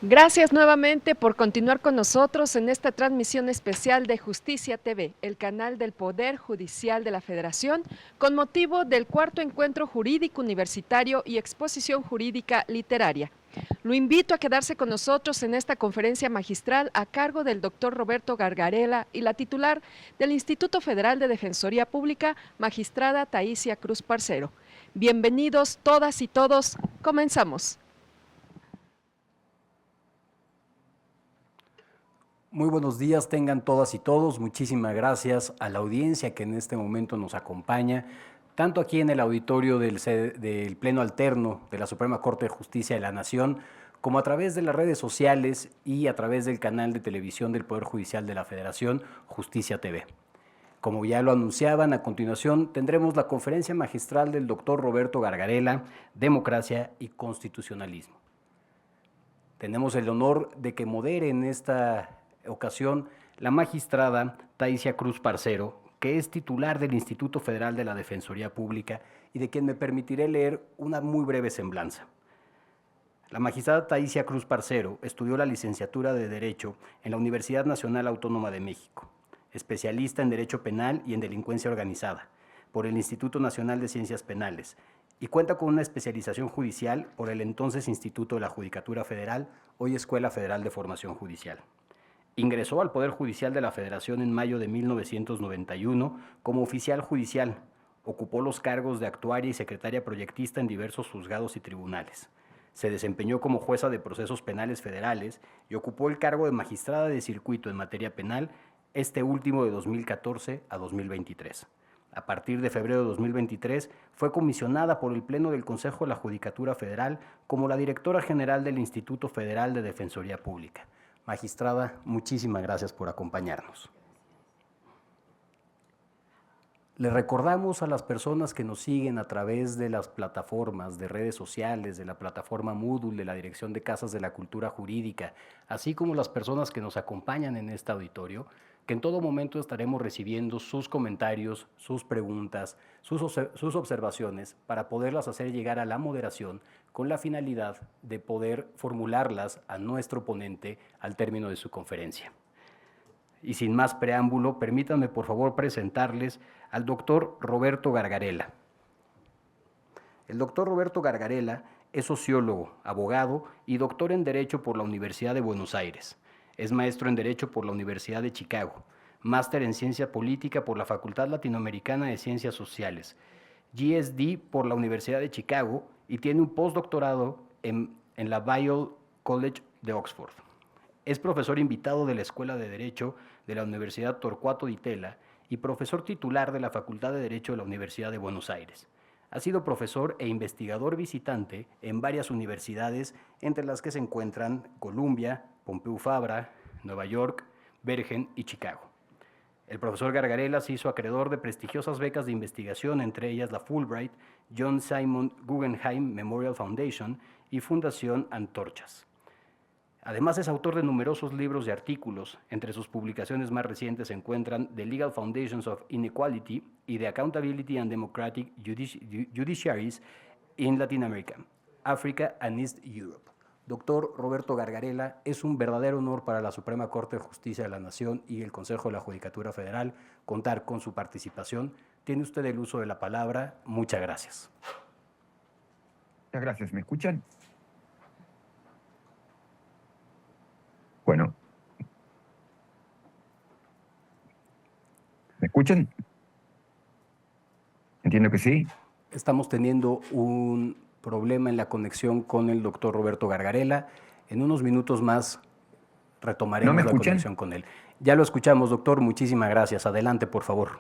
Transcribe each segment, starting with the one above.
Gracias nuevamente por continuar con nosotros en esta transmisión especial de Justicia TV, el canal del Poder Judicial de la Federación, con motivo del cuarto encuentro jurídico universitario y exposición jurídica literaria. Lo invito a quedarse con nosotros en esta conferencia magistral a cargo del doctor Roberto Gargarella y la titular del Instituto Federal de Defensoría Pública, magistrada Taísia Cruz Parcero. Bienvenidos todas y todos, comenzamos. Muy buenos días, tengan todas y todos. Muchísimas gracias a la audiencia que en este momento nos acompaña, tanto aquí en el auditorio del Pleno Alterno de la Suprema Corte de Justicia de la Nación, como a través de las redes sociales y a través del canal de televisión del Poder Judicial de la Federación, Justicia TV. Como ya lo anunciaban, a continuación tendremos la conferencia magistral del doctor Roberto Gargarella, Democracia y Constitucionalismo. Tenemos el honor de que modere en esta ocasión la magistrada Taísia Cruz Parcero, que es titular del Instituto Federal de la Defensoría Pública y de quien me permitiré leer una muy breve semblanza. La magistrada Taísia Cruz Parcero estudió la licenciatura de Derecho en la Universidad Nacional Autónoma de México, especialista en Derecho Penal y en Delincuencia Organizada, por el Instituto Nacional de Ciencias Penales, y cuenta con una especialización judicial por el entonces Instituto de la Judicatura Federal, hoy Escuela Federal de Formación Judicial. Ingresó al Poder Judicial de la Federación en mayo de 1991 como oficial judicial. Ocupó los cargos de actuaria y secretaria proyectista en diversos juzgados y tribunales. Se desempeñó como jueza de procesos penales federales y ocupó el cargo de magistrada de circuito en materia penal, este último de 2014 a 2023. A partir de febrero de 2023, fue comisionada por el Pleno del Consejo de la Judicatura Federal como la directora general del Instituto Federal de Defensoría Pública. Magistrada, muchísimas gracias por acompañarnos. Le recordamos a las personas que nos siguen a través de las plataformas de redes sociales, de la plataforma Moodle, de la Dirección de Casas de la Cultura Jurídica, así como las personas que nos acompañan en este auditorio, que en todo momento estaremos recibiendo sus comentarios, sus preguntas, sus observaciones para poderlas hacer llegar a la moderación con la finalidad de poder formularlas a nuestro ponente al término de su conferencia. Y sin más preámbulo, permítanme por favor presentarles al doctor Roberto Gargarella. El doctor Roberto Gargarella es sociólogo, abogado y doctor en Derecho por la Universidad de Buenos Aires. Es maestro en Derecho por la Universidad de Chicago, máster en Ciencia Política por la Facultad Latinoamericana de Ciencias Sociales, GSD por la Universidad de Chicago y tiene un postdoctorado en la Balliol College de Oxford. Es profesor invitado de la Escuela de Derecho de la Universidad Torcuato Di Tella y profesor titular de la Facultad de Derecho de la Universidad de Buenos Aires. Ha sido profesor e investigador visitante en varias universidades, entre las que se encuentran Columbia, Pompeu Fabra, Nueva York, Bergen y Chicago. El profesor Gargarella se hizo acreedor de prestigiosas becas de investigación, entre ellas la Fulbright, John Simon Guggenheim Memorial Foundation y Fundación Antorchas. Además, es autor de numerosos libros y artículos. Entre sus publicaciones más recientes se encuentran The Legal Foundations of Inequality y The Accountability and Democratic Judiciaries in Latin America, Africa and East Europe. Doctor Roberto Gargarella, es un verdadero honor para la Suprema Corte de Justicia de la Nación y el Consejo de la Judicatura Federal contar con su participación. Tiene usted el uso de la palabra. Muchas gracias. Muchas gracias. ¿Me escuchan? Bueno. ¿Me escuchan? Entiendo que sí. Estamos teniendo un problema en la conexión con el doctor Roberto Gargarella. En unos minutos más retomaremos la conexión con él. Ya lo escuchamos, doctor. Muchísimas gracias. Adelante, por favor.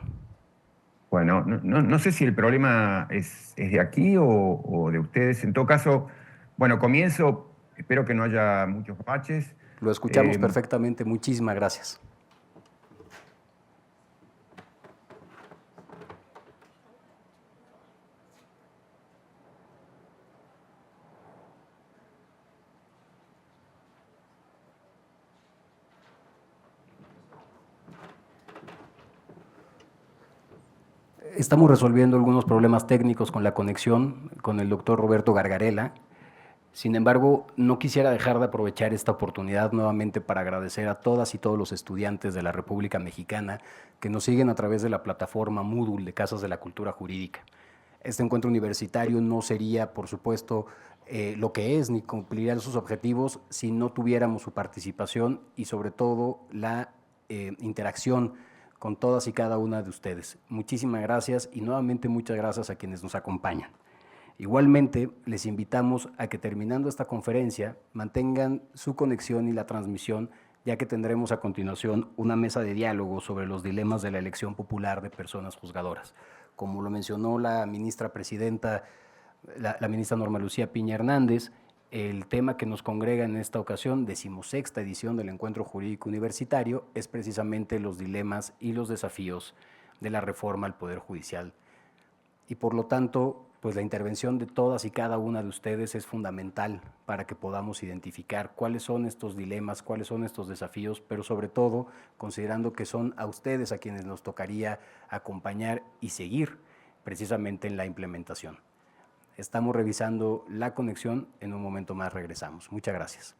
Bueno, no sé si el problema es de aquí o de ustedes. En todo caso, bueno, comienzo. Espero que no haya muchos baches. Lo escuchamos perfectamente. Muchísimas gracias. Estamos resolviendo algunos problemas técnicos con la conexión con el doctor Roberto Gargarella. Sin embargo, no quisiera dejar de aprovechar esta oportunidad nuevamente para agradecer a todas y todos los estudiantes de la República Mexicana que nos siguen a través de la plataforma Moodle de Casas de la Cultura Jurídica. Este encuentro universitario no sería, por supuesto, lo que es, ni cumpliría sus objetivos si no tuviéramos su participación y sobre todo la interacción con todas y cada una de ustedes. Muchísimas gracias y nuevamente muchas gracias a quienes nos acompañan. Igualmente, les invitamos a que terminando esta conferencia mantengan su conexión y la transmisión, ya que tendremos a continuación una mesa de diálogo sobre los dilemas de la elección popular de personas juzgadoras. Como lo mencionó la ministra presidenta, la ministra Norma Lucía Piña Hernández, el tema que nos congrega en esta ocasión, 16ª edición del Encuentro Jurídico Universitario, es precisamente los dilemas y los desafíos de la reforma al Poder Judicial. Y por lo tanto, pues la intervención de todas y cada una de ustedes es fundamental para que podamos identificar cuáles son estos dilemas, cuáles son estos desafíos, pero sobre todo considerando que son a ustedes a quienes nos tocaría acompañar y seguir precisamente en la implementación. Estamos revisando la conexión, en un momento más regresamos. Muchas gracias.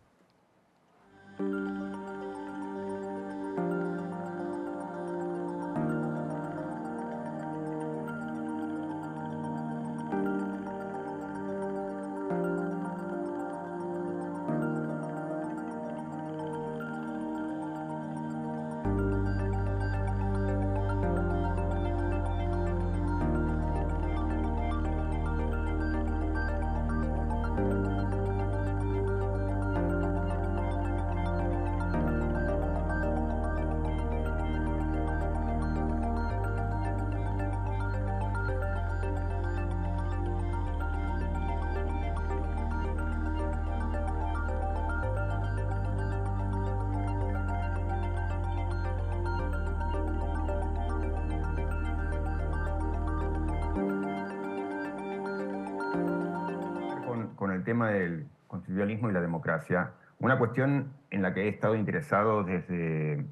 Con el tema del constitucionalismo y la democracia, una cuestión en la que he estado interesado desde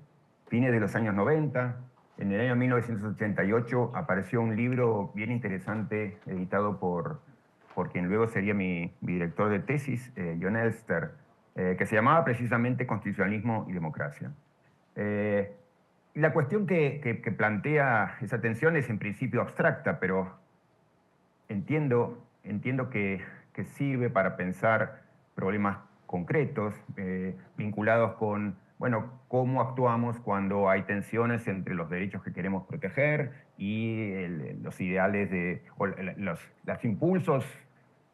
fines de los años 90. En el año 1988 apareció un libro bien interesante editado por quien luego sería mi director de tesis, John Elster, que se llamaba precisamente Constitucionalismo y Democracia. La cuestión que plantea esa tensión es en principio abstracta, pero entiendo que sirve para pensar problemas concretos vinculados con, bueno, cómo actuamos cuando hay tensiones entre los derechos que queremos proteger y los ideales o los impulsos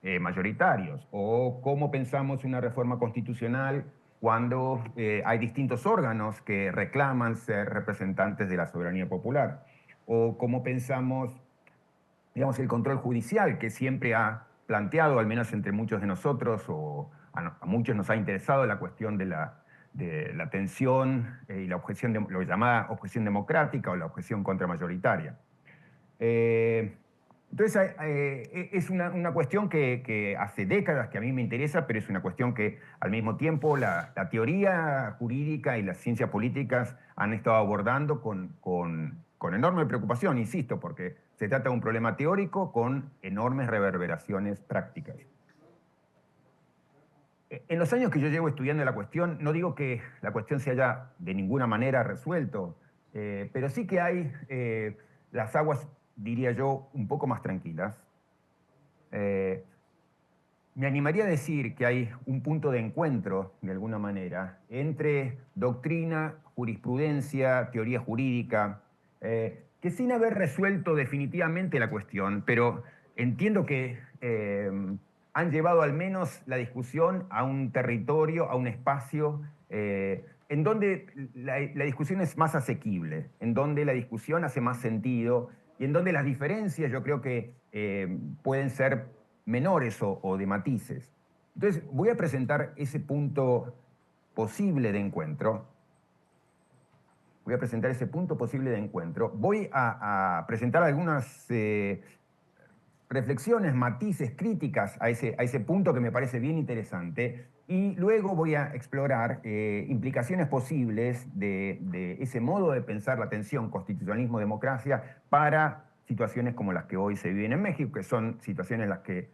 mayoritarios, o cómo pensamos una reforma constitucional cuando hay distintos órganos que reclaman ser representantes de la soberanía popular, o cómo pensamos, digamos, el control judicial, que siempre ha planteado, al menos entre muchos de nosotros, o a muchos nos ha interesado la cuestión de la tensión y la objeción, lo llamada objeción democrática o la objeción contramayoritaria. Entonces, es una cuestión que hace décadas que a mí me interesa, pero es una cuestión que al mismo tiempo la teoría jurídica y las ciencias políticas han estado abordando con enorme preocupación, insisto, porque se trata de un problema teórico con enormes reverberaciones prácticas. En los años que yo llevo estudiando la cuestión, no digo que la cuestión se haya de ninguna manera resuelto, pero sí que hay las aguas, diría yo, un poco más tranquilas. Me animaría a decir que hay un punto de encuentro, de alguna manera, entre doctrina, jurisprudencia, teoría jurídica, que sin haber resuelto definitivamente la cuestión, pero entiendo que han llevado al menos la discusión a un territorio, a un espacio en donde la discusión es más asequible, en donde la discusión hace más sentido y en donde las diferencias yo creo que pueden ser menores o de matices. Entonces voy a presentar ese punto posible de encuentro. Voy a presentar ese punto posible de encuentro. Voy a presentar algunas reflexiones, matices, críticas a ese punto que me parece bien interesante, y luego voy a explorar implicaciones posibles de ese modo de pensar la tensión constitucionalismo-democracia para situaciones como las que hoy se viven en México, que son situaciones en las que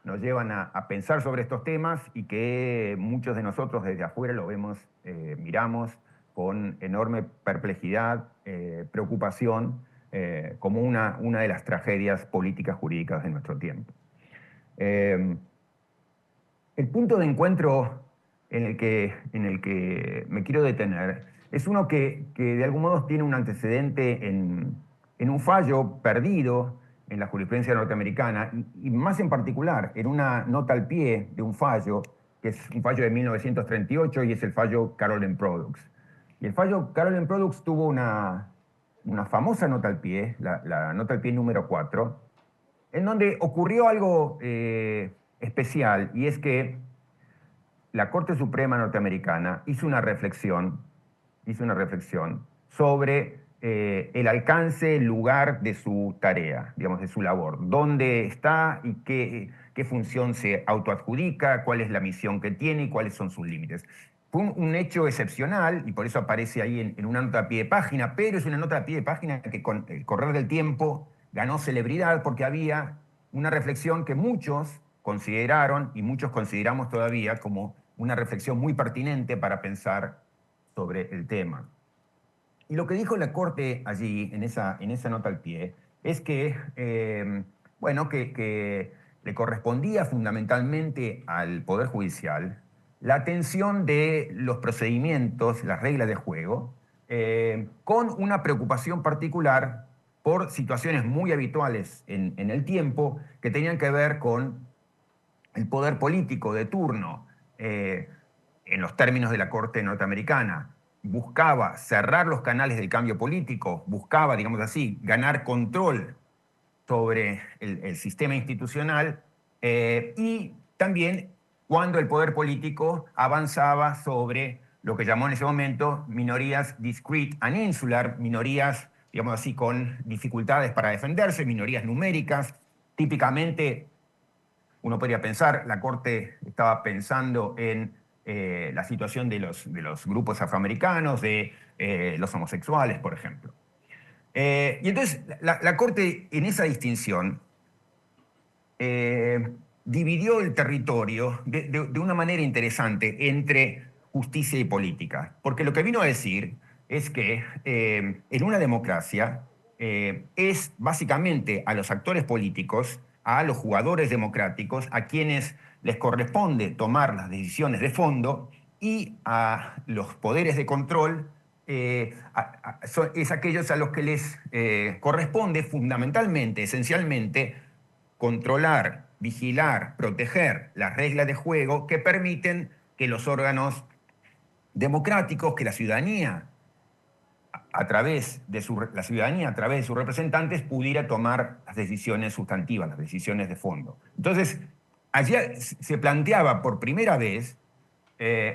nos llevan a pensar sobre estos temas y que muchos de nosotros desde afuera lo vemos, miramos con enorme perplejidad, preocupación, como una de las tragedias políticas jurídicas de nuestro tiempo. El punto de encuentro en el que me quiero detener es uno que de algún modo tiene un antecedente en un fallo perdido en la jurisprudencia norteamericana y más en particular en una nota al pie de un fallo, que es un fallo de 1938 y es el fallo Carolyn Products. Y el fallo Carolyn Products tuvo una famosa nota al pie, la nota al pie número 4, en donde ocurrió algo especial, y es que la Corte Suprema norteamericana hizo una reflexión sobre el alcance, el lugar de su tarea, digamos, de su labor, dónde está y qué función se autoadjudica, cuál es la misión que tiene y cuáles son sus límites. Fue un hecho excepcional y por eso aparece ahí en una nota a pie de página, pero es una nota a pie de página que con el correr del tiempo ganó celebridad porque había una reflexión que muchos consideraron y muchos consideramos todavía como una reflexión muy pertinente para pensar sobre el tema. Y lo que dijo la Corte allí, en esa nota al pie, es que, que le correspondía fundamentalmente al Poder Judicial la atención de los procedimientos, las reglas de juego, con una preocupación particular por situaciones muy habituales en el tiempo que tenían que ver con el poder político de turno, en los términos de la Corte norteamericana, buscaba cerrar los canales del cambio político, buscaba, digamos así, ganar control sobre el sistema institucional, y también cuando el poder político avanzaba sobre lo que llamó en ese momento minorías discrete and insular, minorías, digamos así, con dificultades para defenderse, minorías numéricas. Típicamente, uno podría pensar, la Corte estaba pensando en la situación de los grupos afroamericanos, de los homosexuales, por ejemplo. Y entonces la Corte, en esa distinción, dividió el territorio de una manera interesante entre justicia y política. Porque lo que vino a decir es que en una democracia es básicamente a los actores políticos, a los jugadores democráticos, a quienes les corresponde tomar las decisiones de fondo, y a los poderes de control es aquellos a los que les corresponde fundamentalmente, esencialmente, controlar, vigilar, proteger las reglas de juego que permiten que los órganos democráticos, que la ciudadanía a través de sus representantes pudiera tomar las decisiones sustantivas, las decisiones de fondo. Entonces, allí se planteaba por primera vez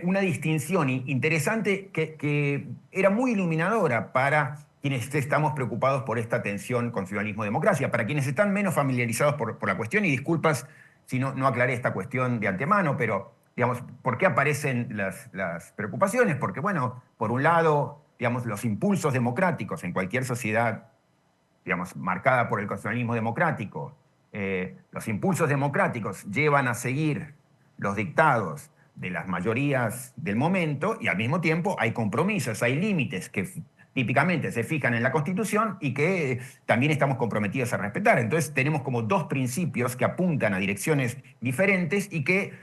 una distinción interesante que era muy iluminadora para quienes estamos preocupados por esta tensión constitucionalismo-democracia, para quienes están menos familiarizados por la cuestión, y disculpas si no aclaré esta cuestión de antemano, pero, digamos, ¿por qué aparecen las preocupaciones? Porque, bueno, por un lado, digamos, los impulsos democráticos en cualquier sociedad, digamos, marcada por el constitucionalismo democrático, los impulsos democráticos llevan a seguir los dictados de las mayorías del momento, y al mismo tiempo hay compromisos, hay límites que típicamente se fijan en la Constitución y que también estamos comprometidos a respetar. Entonces tenemos como dos principios que apuntan a direcciones diferentes y que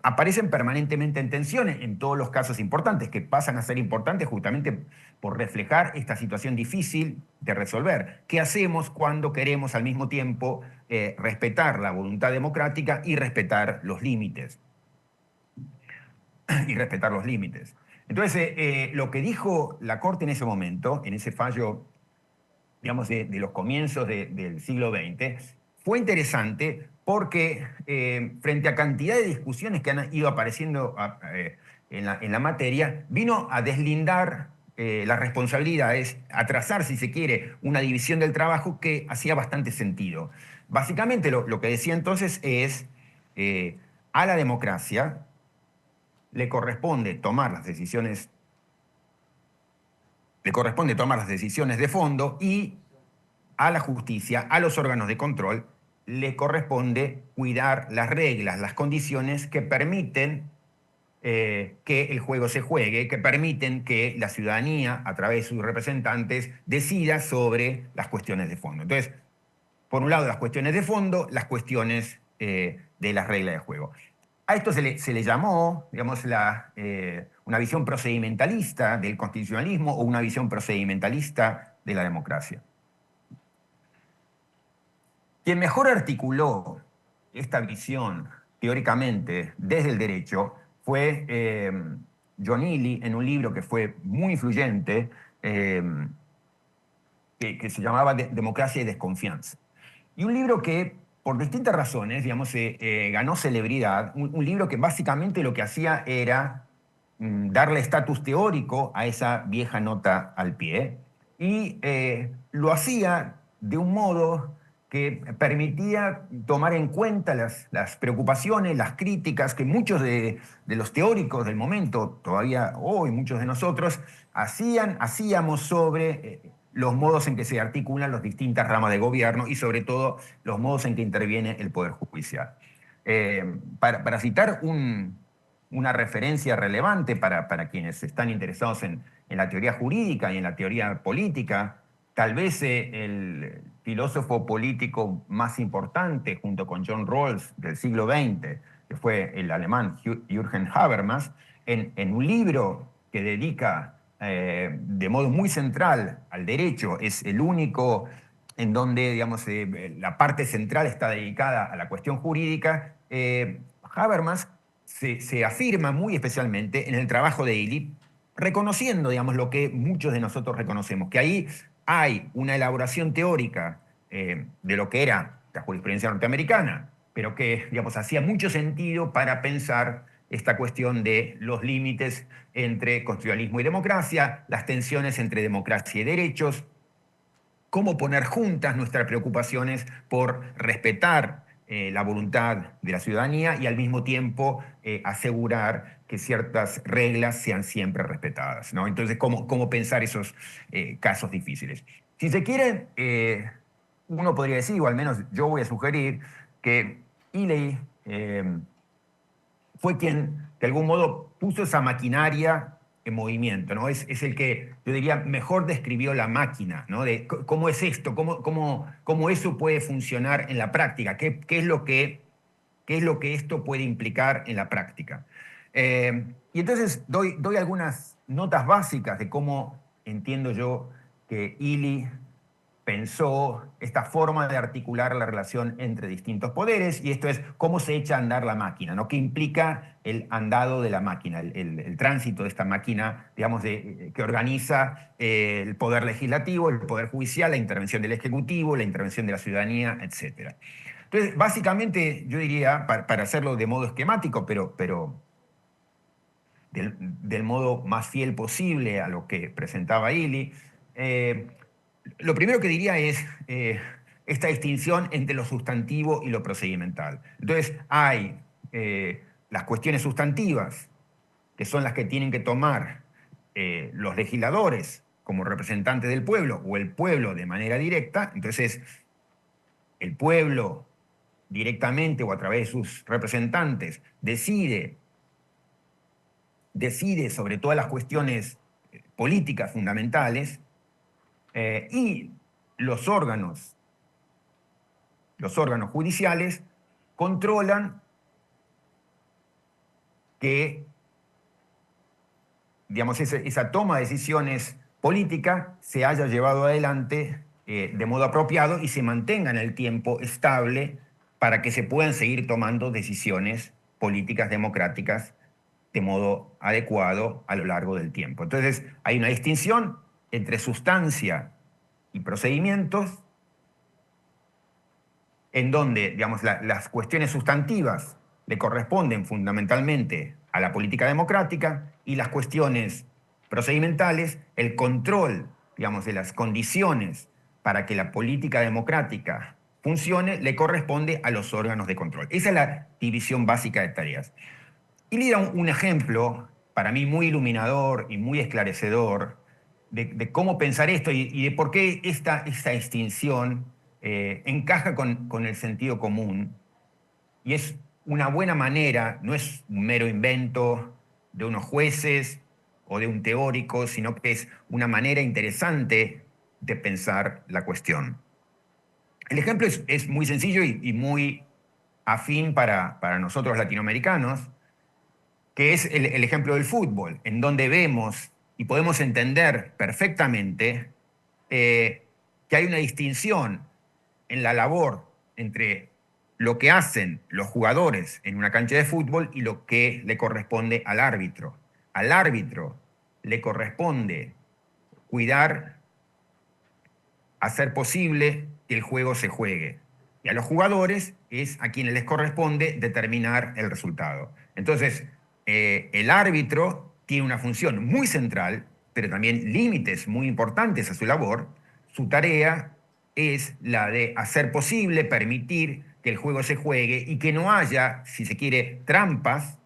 aparecen permanentemente en tensión en todos los casos importantes, que pasan a ser importantes justamente por reflejar esta situación difícil de resolver. ¿Qué hacemos cuando queremos al mismo tiempo respetar la voluntad democrática y respetar los límites? Entonces, lo que dijo la Corte en ese momento, en ese fallo, digamos, de los comienzos del siglo XX, fue interesante porque frente a cantidad de discusiones que han ido apareciendo en la materia, vino a deslindar las responsabilidades, a trazar, si se quiere, una división del trabajo que hacía bastante sentido. Básicamente lo que decía entonces es, a la democracia le corresponde tomar las decisiones de fondo, y a la justicia, a los órganos de control, le corresponde cuidar las reglas, las condiciones que permiten que el juego se juegue, que permiten que la ciudadanía, a través de sus representantes, decida sobre las cuestiones de fondo. Entonces, por un lado, las cuestiones de fondo, las cuestiones de las reglas de juego. A esto se le llamó, digamos, una visión procedimentalista del constitucionalismo o una visión procedimentalista de la democracia. Quien mejor articuló esta visión teóricamente desde el derecho fue John Ealey en un libro que fue muy influyente, que se llamaba Democracia y Desconfianza. Y un libro que, por distintas razones, digamos, ganó celebridad, un libro que básicamente lo que hacía era darle estatus teórico a esa vieja nota al pie, y lo hacía de un modo que permitía tomar en cuenta las preocupaciones, las críticas que muchos de los teóricos del momento, todavía hoy muchos de nosotros, hacíamos sobre los modos en que se articulan las distintas ramas de gobierno y sobre todo los modos en que interviene el Poder Judicial. Para citar una referencia relevante para quienes están interesados en la teoría jurídica y en la teoría política, tal vez el filósofo político más importante, junto con John Rawls, del siglo XX, que fue el alemán Jürgen Habermas, en un libro que dedica de modo muy central al derecho, es el único en donde, digamos, la parte central está dedicada a la cuestión jurídica. Habermas se afirma muy especialmente en el trabajo de Ealey, reconociendo, digamos, lo que muchos de nosotros reconocemos, que ahí hay una elaboración teórica de lo que era la jurisprudencia norteamericana, pero que, digamos, hacía mucho sentido para pensar esta cuestión de los límites entre constitucionalismo y democracia, las tensiones entre democracia y derechos, cómo poner juntas nuestras preocupaciones por respetar la voluntad de la ciudadanía y al mismo tiempo asegurar que ciertas reglas sean siempre respetadas, ¿no? Entonces, ¿cómo pensar esos casos difíciles? Si se quiere, uno podría decir, o al menos yo voy a sugerir, que Ealey fue quien de algún modo puso esa maquinaria en movimiento, ¿no? Es el que, yo diría, mejor describió la máquina, ¿no? De cómo es esto, cómo eso puede funcionar en la práctica, qué es lo que esto puede implicar en la práctica. Y entonces doy algunas notas básicas de cómo entiendo yo que Ealey pensó esta forma de articular la relación entre distintos poderes, y esto es cómo se echa a andar la máquina, ¿no? ¿Qué implica el andado de la máquina, el tránsito de esta máquina, digamos, que organiza el poder legislativo, el poder judicial, la intervención del ejecutivo, la intervención de la ciudadanía, etc. Entonces, básicamente, yo diría, para hacerlo de modo esquemático, pero del modo más fiel posible a lo que presentaba Ealey, lo primero que diría es esta distinción entre lo sustantivo y lo procedimental. Entonces, hay las cuestiones sustantivas, que son las que tienen que tomar los legisladores como representantes del pueblo o el pueblo de manera directa. Entonces, el pueblo directamente o a través de sus representantes decide sobre todas las cuestiones políticas fundamentales. Y los órganos judiciales controlan que, digamos, esa toma de decisiones políticas se haya llevado adelante de modo apropiado y se mantenga en el tiempo estable para que se puedan seguir tomando decisiones políticas democráticas de modo adecuado a lo largo del tiempo. Entonces, hay una distinción entre sustancia y procedimientos, en donde, digamos, las cuestiones sustantivas le corresponden fundamentalmente a la política democrática, y las cuestiones procedimentales, el control, digamos, de las condiciones para que la política democrática funcione, le corresponde a los órganos de control. Esa es la división básica de tareas. Y le da un ejemplo, para mí muy iluminador y muy esclarecedor, de cómo pensar esto y de por qué esta distinción encaja con el sentido común y es una buena manera, no es un mero invento de unos jueces o de un teórico, sino que es una manera interesante de pensar la cuestión. El ejemplo es muy sencillo y muy afín para nosotros latinoamericanos, que es el ejemplo del fútbol, en donde vemos y podemos entender perfectamente que hay una distinción en la labor entre lo que hacen los jugadores en una cancha de fútbol y lo que le corresponde al árbitro. Al árbitro le corresponde cuidar, hacer posible que el juego se juegue. Y a los jugadores es a quienes les corresponde determinar el resultado. Entonces, el árbitro tiene una función muy central, pero también límites muy importantes a su labor. Su tarea es la de hacer posible, permitir que el juego se juegue y que no haya, si se quiere, trampas,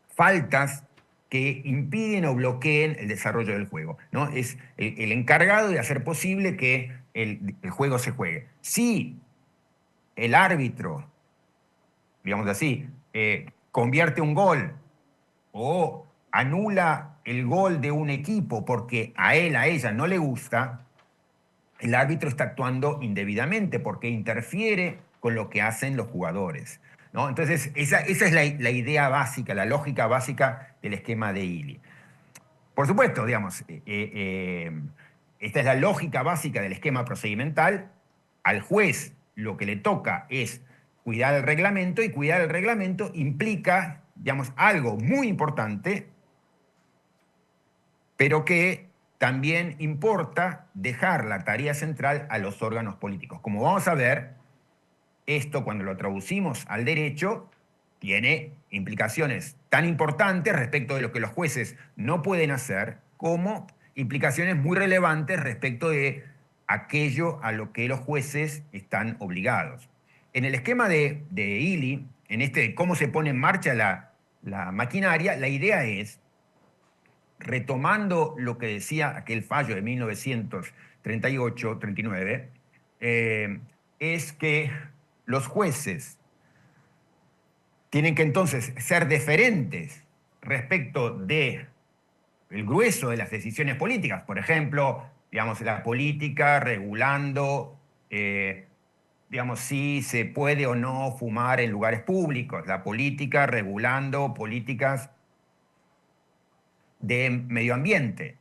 faltas que impiden o bloqueen el desarrollo del juego, ¿no? Es el encargado de hacer posible que el juego se juegue. Si el árbitro, digamos así, convierte un gol o anula el gol de un equipo porque a él, a ella no le gusta, el árbitro está actuando indebidamente porque interfiere con lo que hacen los jugadores, ¿no? Entonces, esa es la idea básica, la lógica básica del esquema de Illy. Por supuesto, digamos, esta es la lógica básica del esquema procedimental. Al juez lo que le toca es cuidar el reglamento y cuidar el reglamento implica, digamos, algo muy importante, pero que también importa dejar la tarea central a los órganos políticos. Como vamos a ver, esto cuando lo traducimos al derecho tiene implicaciones tan importantes respecto de lo que los jueces no pueden hacer como implicaciones muy relevantes respecto de aquello a lo que los jueces están obligados. En el esquema de Illy, en este de cómo se pone en marcha la maquinaria, la idea es, retomando lo que decía aquel fallo de 1938-39, es que los jueces tienen que entonces ser deferentes respecto de el grueso de las decisiones políticas. Por ejemplo, digamos, la política regulando, digamos, si se puede o no fumar en lugares públicos, la política regulando políticas de medio ambiente.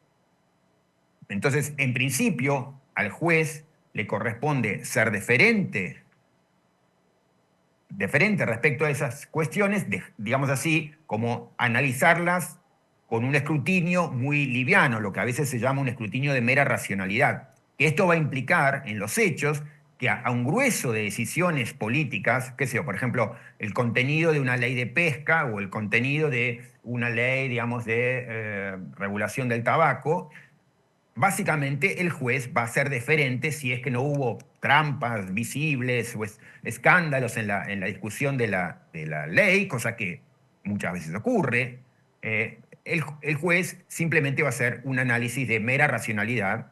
Entonces, en principio, al juez le corresponde ser deferente respecto a esas cuestiones, digamos así, como analizarlas con un escrutinio muy liviano, lo que a veces se llama un escrutinio de mera racionalidad. Que esto va a implicar en los hechos que a un grueso de decisiones políticas, qué sé yo, por ejemplo, el contenido de una ley de pesca o el contenido de una ley, digamos, de regulación del tabaco, básicamente el juez va a ser deferente si es que no hubo trampas visibles o escándalos en la discusión de la ley, cosa que muchas veces ocurre. El juez simplemente va a hacer un análisis de mera racionalidad,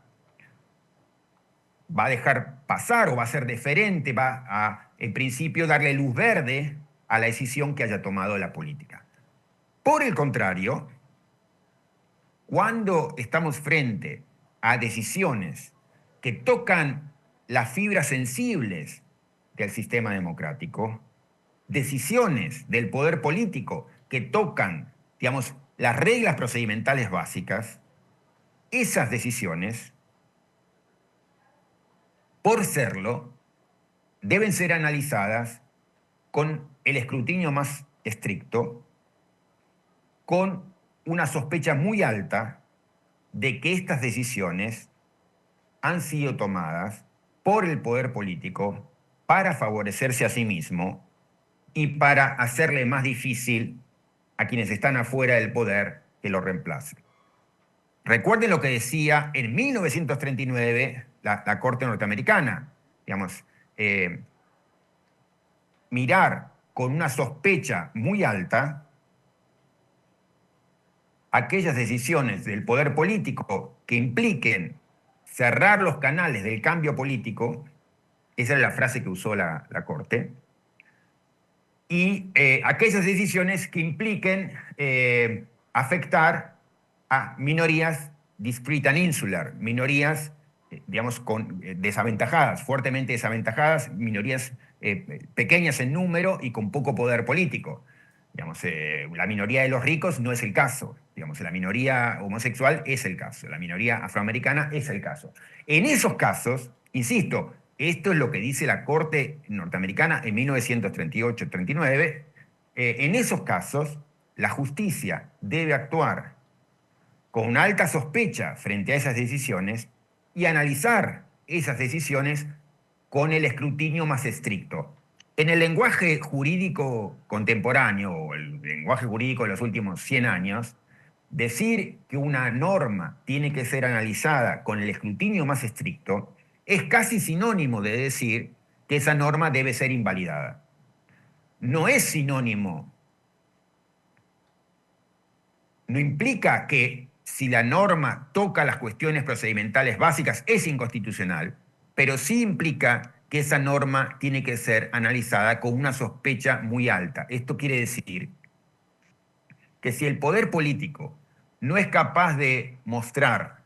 va a dejar pasar o va a ser deferente, va a, en principio, darle luz verde a la decisión que haya tomado la política. Por el contrario, cuando estamos frente a decisiones que tocan las fibras sensibles del sistema democrático, decisiones del poder político que tocan, digamos, las reglas procedimentales básicas, esas decisiones, por serlo, deben ser analizadas con el escrutinio más estricto, con una sospecha muy alta de que estas decisiones han sido tomadas por el poder político para favorecerse a sí mismo y para hacerle más difícil a quienes están afuera del poder que lo reemplacen. Recuerden lo que decía en 1939 la Corte norteamericana, digamos, mirar con una sospecha muy alta aquellas decisiones del poder político que impliquen cerrar los canales del cambio político Esa era la frase que usó la Corte. Y aquellas decisiones que impliquen afectar a minorías discrete and insular, minorías, digamos, desaventajadas, fuertemente desaventajadas, minorías pequeñas en número y con poco poder político. Digamos, la minoría de los ricos no es el caso. Digamos, la minoría homosexual es el caso. La minoría afroamericana es el caso. En esos casos, insisto, esto es lo que dice la Corte norteamericana en 1938-39. En esos casos, la justicia debe actuar con una alta sospecha frente a esas decisiones y analizar esas decisiones con el escrutinio más estricto. En el lenguaje jurídico contemporáneo, o el lenguaje jurídico de los últimos 100 años, decir que una norma tiene que ser analizada con el escrutinio más estricto es casi sinónimo de decir que esa norma debe ser invalidada. No es sinónimo. No implica que si la norma toca las cuestiones procedimentales básicas es inconstitucional, pero sí implica que esa norma tiene que ser analizada con una sospecha muy alta. Esto quiere decir que si el poder político no es capaz de mostrar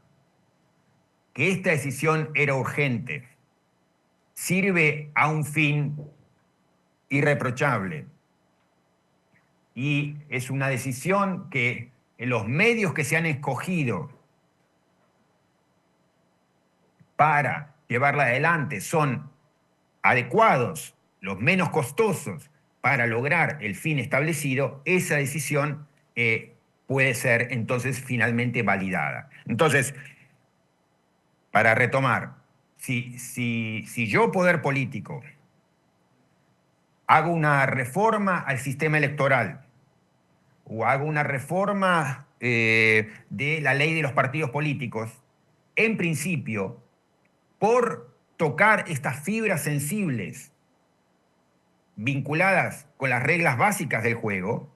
que esta decisión era urgente, sirve a un fin irreprochable y es una decisión que los medios que se han escogido para llevarla adelante son adecuados, los menos costosos para lograr el fin establecido, esa decisión puede ser entonces finalmente validada. Entonces, para retomar, si yo, poder político, hago una reforma al sistema electoral o hago una reforma de la ley de los partidos políticos, en principio, por tocar estas fibras sensibles vinculadas con las reglas básicas del juego,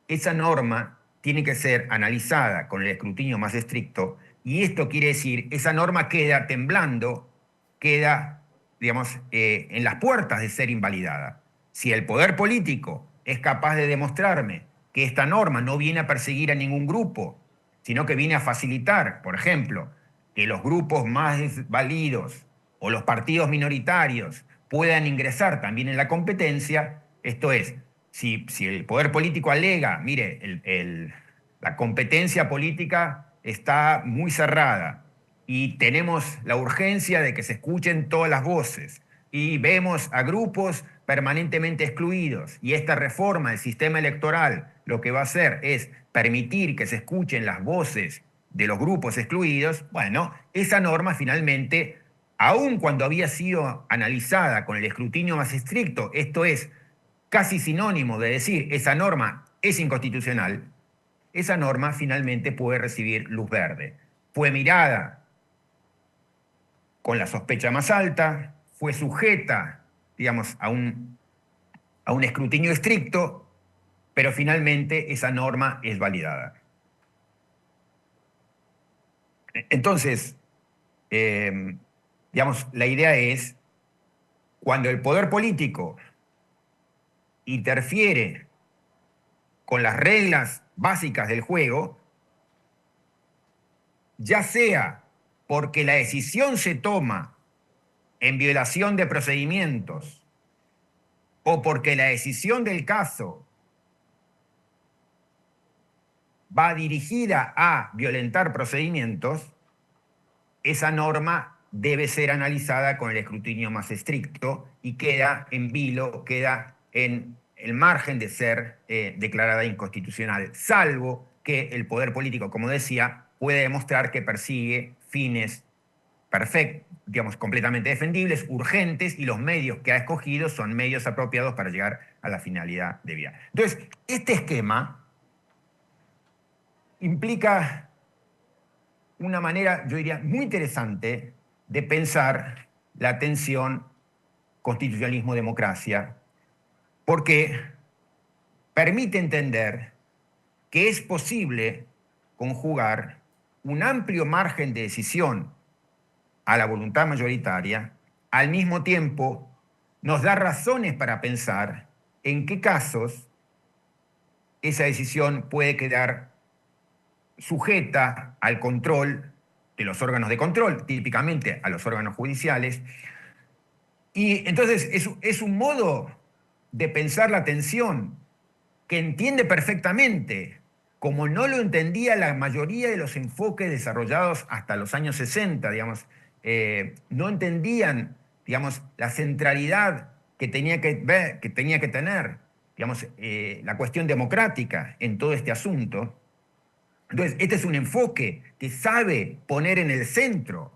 esa norma tiene que ser analizada con el escrutinio más estricto y esto quiere decir, esa norma queda temblando, queda, digamos, en las puertas de ser invalidada. Si el poder político es capaz de demostrarme que esta norma no viene a perseguir a ningún grupo, sino que viene a facilitar, por ejemplo, que los grupos más desvalidos o los partidos minoritarios puedan ingresar también en la competencia, esto es, si el poder político alega, mire, la competencia política está muy cerrada y tenemos la urgencia de que se escuchen todas las voces y vemos a grupos permanentemente excluidos y esta reforma del sistema electoral lo que va a hacer es permitir que se escuchen las voces de los grupos excluidos, bueno, esa norma finalmente, aun cuando había sido analizada con el escrutinio más estricto, esto es casi sinónimo de decir esa norma es inconstitucional, esa norma finalmente puede recibir luz verde. Fue mirada con la sospecha más alta, fue sujeta, digamos, a un escrutinio estricto, pero finalmente esa norma es validada. Entonces, digamos, la idea es, cuando el poder político interfiere con las reglas básicas del juego, ya sea porque la decisión se toma en violación de procedimientos o porque la decisión del caso va dirigida a violentar procedimientos, esa norma debe ser analizada con el escrutinio más estricto y queda en vilo, queda en el margen de ser declarada inconstitucional, salvo que el poder político, como decía, puede demostrar que persigue fines perfectos, digamos, completamente defendibles, urgentes, y los medios que ha escogido son medios apropiados para llegar a la finalidad debida. Entonces, este esquema implica una manera, yo diría, muy interesante de pensar la tensión constitucionalismo-democracia, porque permite entender que es posible conjugar un amplio margen de decisión a la voluntad mayoritaria al mismo tiempo nos da razones para pensar en qué casos esa decisión puede quedar sujeta al control de los órganos de control, típicamente a los órganos judiciales. Y entonces es un modo de pensar la tensión que entiende perfectamente, como no lo entendía la mayoría de los enfoques desarrollados hasta los años 60, digamos, no entendían, digamos, la centralidad que tenía que tener, digamos, la cuestión democrática en todo este asunto. Entonces, este es un enfoque que sabe poner en el centro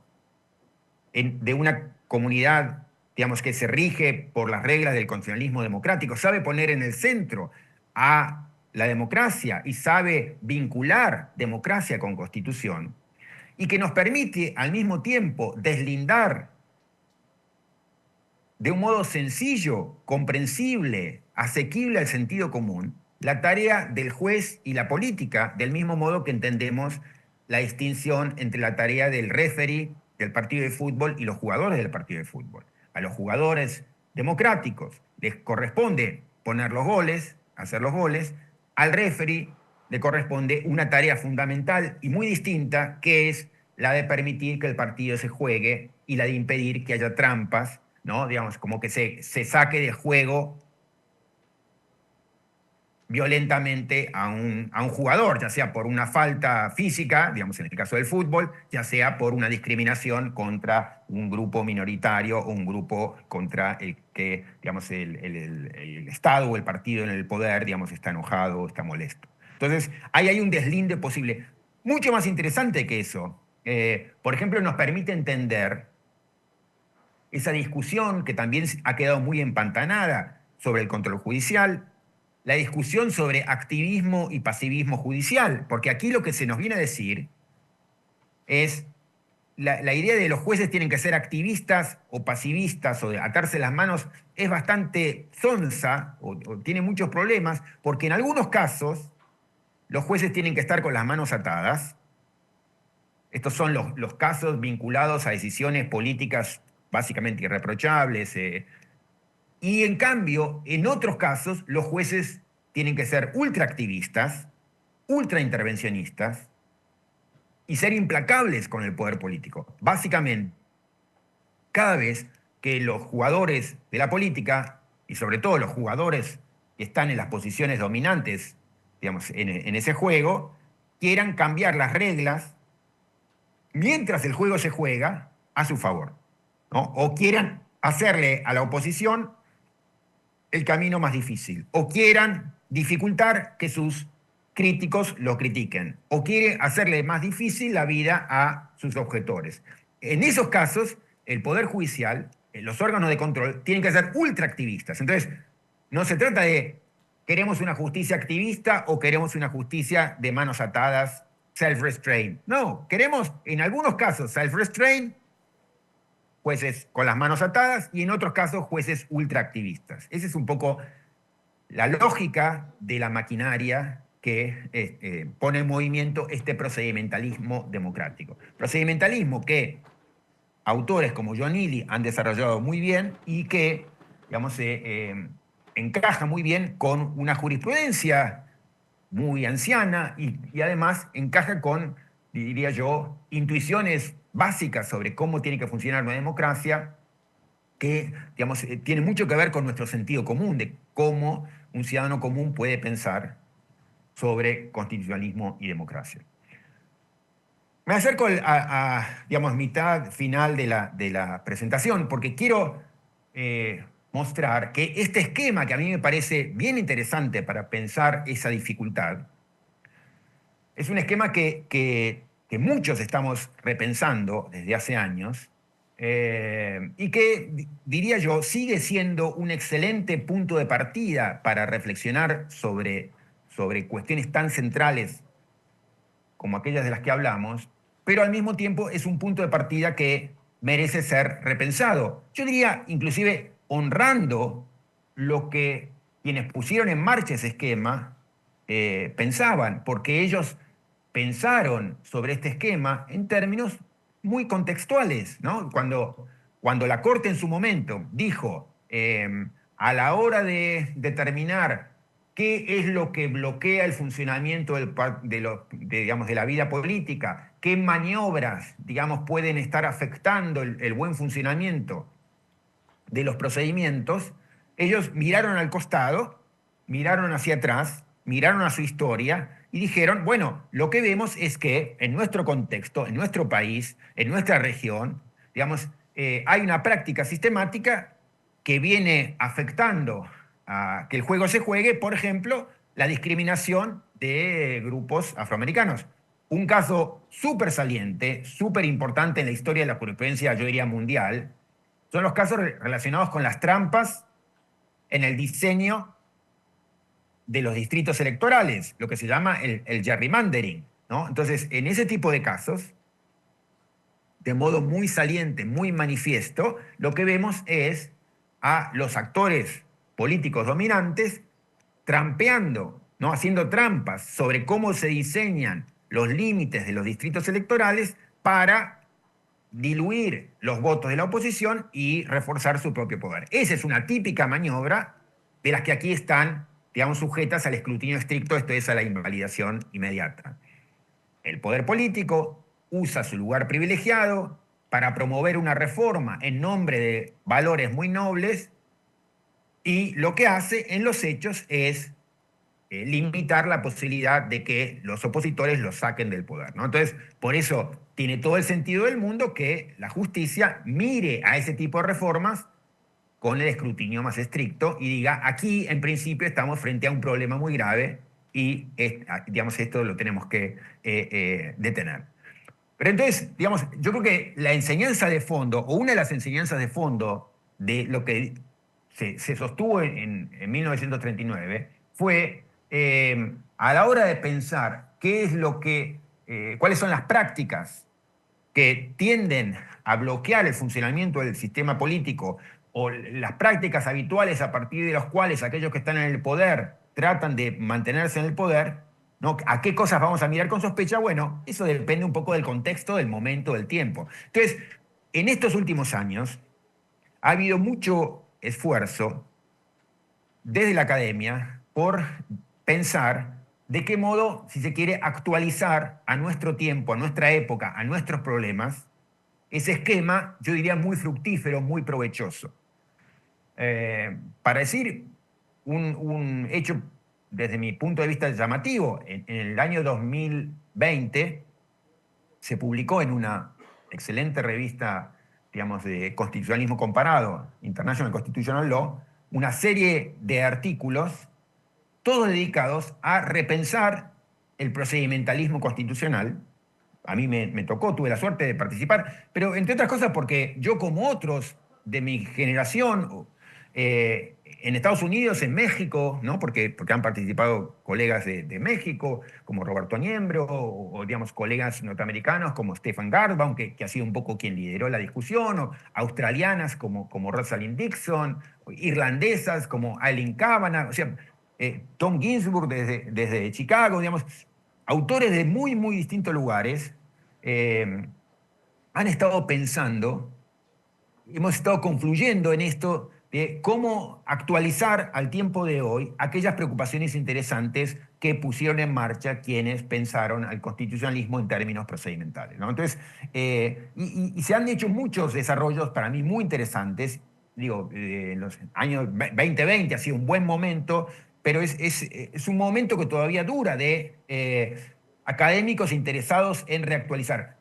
de una comunidad, digamos, que se rige por las reglas del constitucionalismo democrático, sabe poner en el centro a la democracia y sabe vincular democracia con constitución, y que nos permite al mismo tiempo deslindar de un modo sencillo, comprensible, asequible al sentido común, la tarea del juez y la política, del mismo modo que entendemos la distinción entre la tarea del referee del partido de fútbol y los jugadores del partido de fútbol. A los jugadores democráticos les corresponde poner los goles, hacer los goles, al referee le corresponde una tarea fundamental y muy distinta, que es la de permitir que el partido se juegue y la de impedir que haya trampas, ¿no? Digamos, como que se saque de juego violentamente a un jugador, ya sea por una falta física, digamos en el caso del fútbol, ya sea por una discriminación contra un grupo minoritario o un grupo contra el que, digamos, el Estado o el partido en el poder, digamos, está enojado o está molesto. Entonces, ahí hay un deslinde posible. Mucho más interesante que eso. Por ejemplo, nos permite entender esa discusión que también ha quedado muy empantanada sobre el control judicial, la discusión sobre activismo y pasivismo judicial, porque aquí lo que se nos viene a decir es la idea de los jueces tienen que ser activistas o pasivistas o de atarse las manos es bastante zonza o tiene muchos problemas, porque en algunos casos los jueces tienen que estar con las manos atadas. Estos son los casos vinculados a decisiones políticas básicamente irreprochables. Y en cambio, en otros casos, los jueces tienen que ser ultraactivistas, ultraintervencionistas y ser implacables con el poder político. Básicamente, cada vez que los jugadores de la política, y sobre todo los jugadores que están en las posiciones dominantes, digamos, en ese juego, quieran cambiar las reglas mientras el juego se juega a su favor, ¿no? O quieran hacerle a la oposición el camino más difícil, o quieran dificultar que sus críticos lo critiquen, o quieren hacerle más difícil la vida a sus objetores. En esos casos, el Poder Judicial, los órganos de control, tienen que ser ultraactivistas. Entonces, no se trata de queremos una justicia activista o queremos una justicia de manos atadas, self-restraint. No, queremos en algunos casos self-restraint, jueces con las manos atadas, y en otros casos jueces ultraactivistas. Esa es un poco la lógica de la maquinaria que pone en movimiento este procedimentalismo democrático. Procedimentalismo que autores como John Neely han desarrollado muy bien y que, digamos, encaja muy bien con una jurisprudencia muy anciana y además encaja con, diría yo, intuiciones básicas sobre cómo tiene que funcionar una democracia que, digamos, tiene mucho que ver con nuestro sentido común, de cómo un ciudadano común puede pensar sobre constitucionalismo y democracia. Me acerco digamos, mitad final de la presentación, porque quiero mostrar que este esquema, que a mí me parece bien interesante para pensar esa dificultad, es un esquema que muchos estamos repensando desde hace años, y que, diría yo, sigue siendo un excelente punto de partida para reflexionar sobre cuestiones tan centrales como aquellas de las que hablamos, pero al mismo tiempo es un punto de partida que merece ser repensado. Yo diría, inclusive, honrando lo que quienes pusieron en marcha ese esquema pensaban, porque ellos pensaron sobre este esquema en términos muy contextuales, ¿no? Cuando cuando la Corte en su momento dijo, a la hora de determinar qué es lo que bloquea el funcionamiento de la vida política, qué maniobras, digamos, pueden estar afectando el buen funcionamiento de los procedimientos, ellos miraron al costado, miraron hacia atrás, miraron a su historia y dijeron, bueno, lo que vemos es que en nuestro contexto, en nuestro país, en nuestra región, digamos, hay una práctica sistemática que viene afectando a que el juego se juegue, por ejemplo, la discriminación de grupos afroamericanos. Un caso súper saliente, súper importante en la historia de la jurisprudencia, yo diría mundial, son los casos relacionados con las trampas en el diseño de los distritos electorales, lo que se llama el gerrymandering, ¿no? Entonces, en ese tipo de casos, de modo muy saliente, muy manifiesto, lo que vemos es a los actores políticos dominantes trampeando, ¿no? Haciendo trampas sobre cómo se diseñan los límites de los distritos electorales para diluir los votos de la oposición y reforzar su propio poder. Esa es una típica maniobra de las que aquí están, digamos, sujetas al escrutinio estricto, esto es, a la invalidación inmediata. El poder político usa su lugar privilegiado para promover una reforma en nombre de valores muy nobles y lo que hace en los hechos es limitar la posibilidad de que los opositores los saquen del poder, ¿no? Entonces, por eso tiene todo el sentido del mundo que la justicia mire a ese tipo de reformas con el escrutinio más estricto y diga, aquí en principio estamos frente a un problema muy grave y digamos, esto lo tenemos que detener. Pero entonces, digamos, yo creo que la enseñanza de fondo, o una de las enseñanzas de fondo de lo que se sostuvo en 1939, fue a la hora de pensar qué es lo que, cuáles son las prácticas que tienden a bloquear el funcionamiento del sistema político o las prácticas habituales a partir de las cuales aquellos que están en el poder tratan de mantenerse en el poder, ¿no? ¿A qué cosas vamos a mirar con sospecha? Bueno, eso depende un poco del contexto, del momento, del tiempo. Entonces, en estos últimos años ha habido mucho esfuerzo desde la academia por pensar de qué modo, si se quiere, actualizar a nuestro tiempo, a nuestra época, a nuestros problemas, ese esquema, yo diría, muy fructífero, muy provechoso. Para decir un hecho desde mi punto de vista llamativo, en el año 2020 se publicó en una excelente revista, digamos, de constitucionalismo comparado, International Constitutional Law, una serie de artículos, todos dedicados a repensar el procedimentalismo constitucional. A mí me tocó, tuve la suerte de participar, pero entre otras cosas porque yo, como otros de mi generación, en Estados Unidos, en México, ¿no? porque han participado colegas de México, como Roberto Niembro, o digamos, colegas norteamericanos como Stephen Gardbaum, que ha sido un poco quien lideró la discusión, o australianas como Rosalind Dixon, irlandesas como Eileen Kavanagh, o sea, Tom Ginsburg desde Chicago, digamos, autores de muy, muy distintos lugares han estado pensando, hemos estado confluyendo en esto de cómo actualizar al tiempo de hoy aquellas preocupaciones interesantes que pusieron en marcha quienes pensaron al constitucionalismo en términos procedimentales, ¿no? Entonces, y se han hecho muchos desarrollos para mí muy interesantes. Digo, en los años 2020 ha sido un buen momento, pero es un momento que todavía dura de académicos interesados en reactualizar.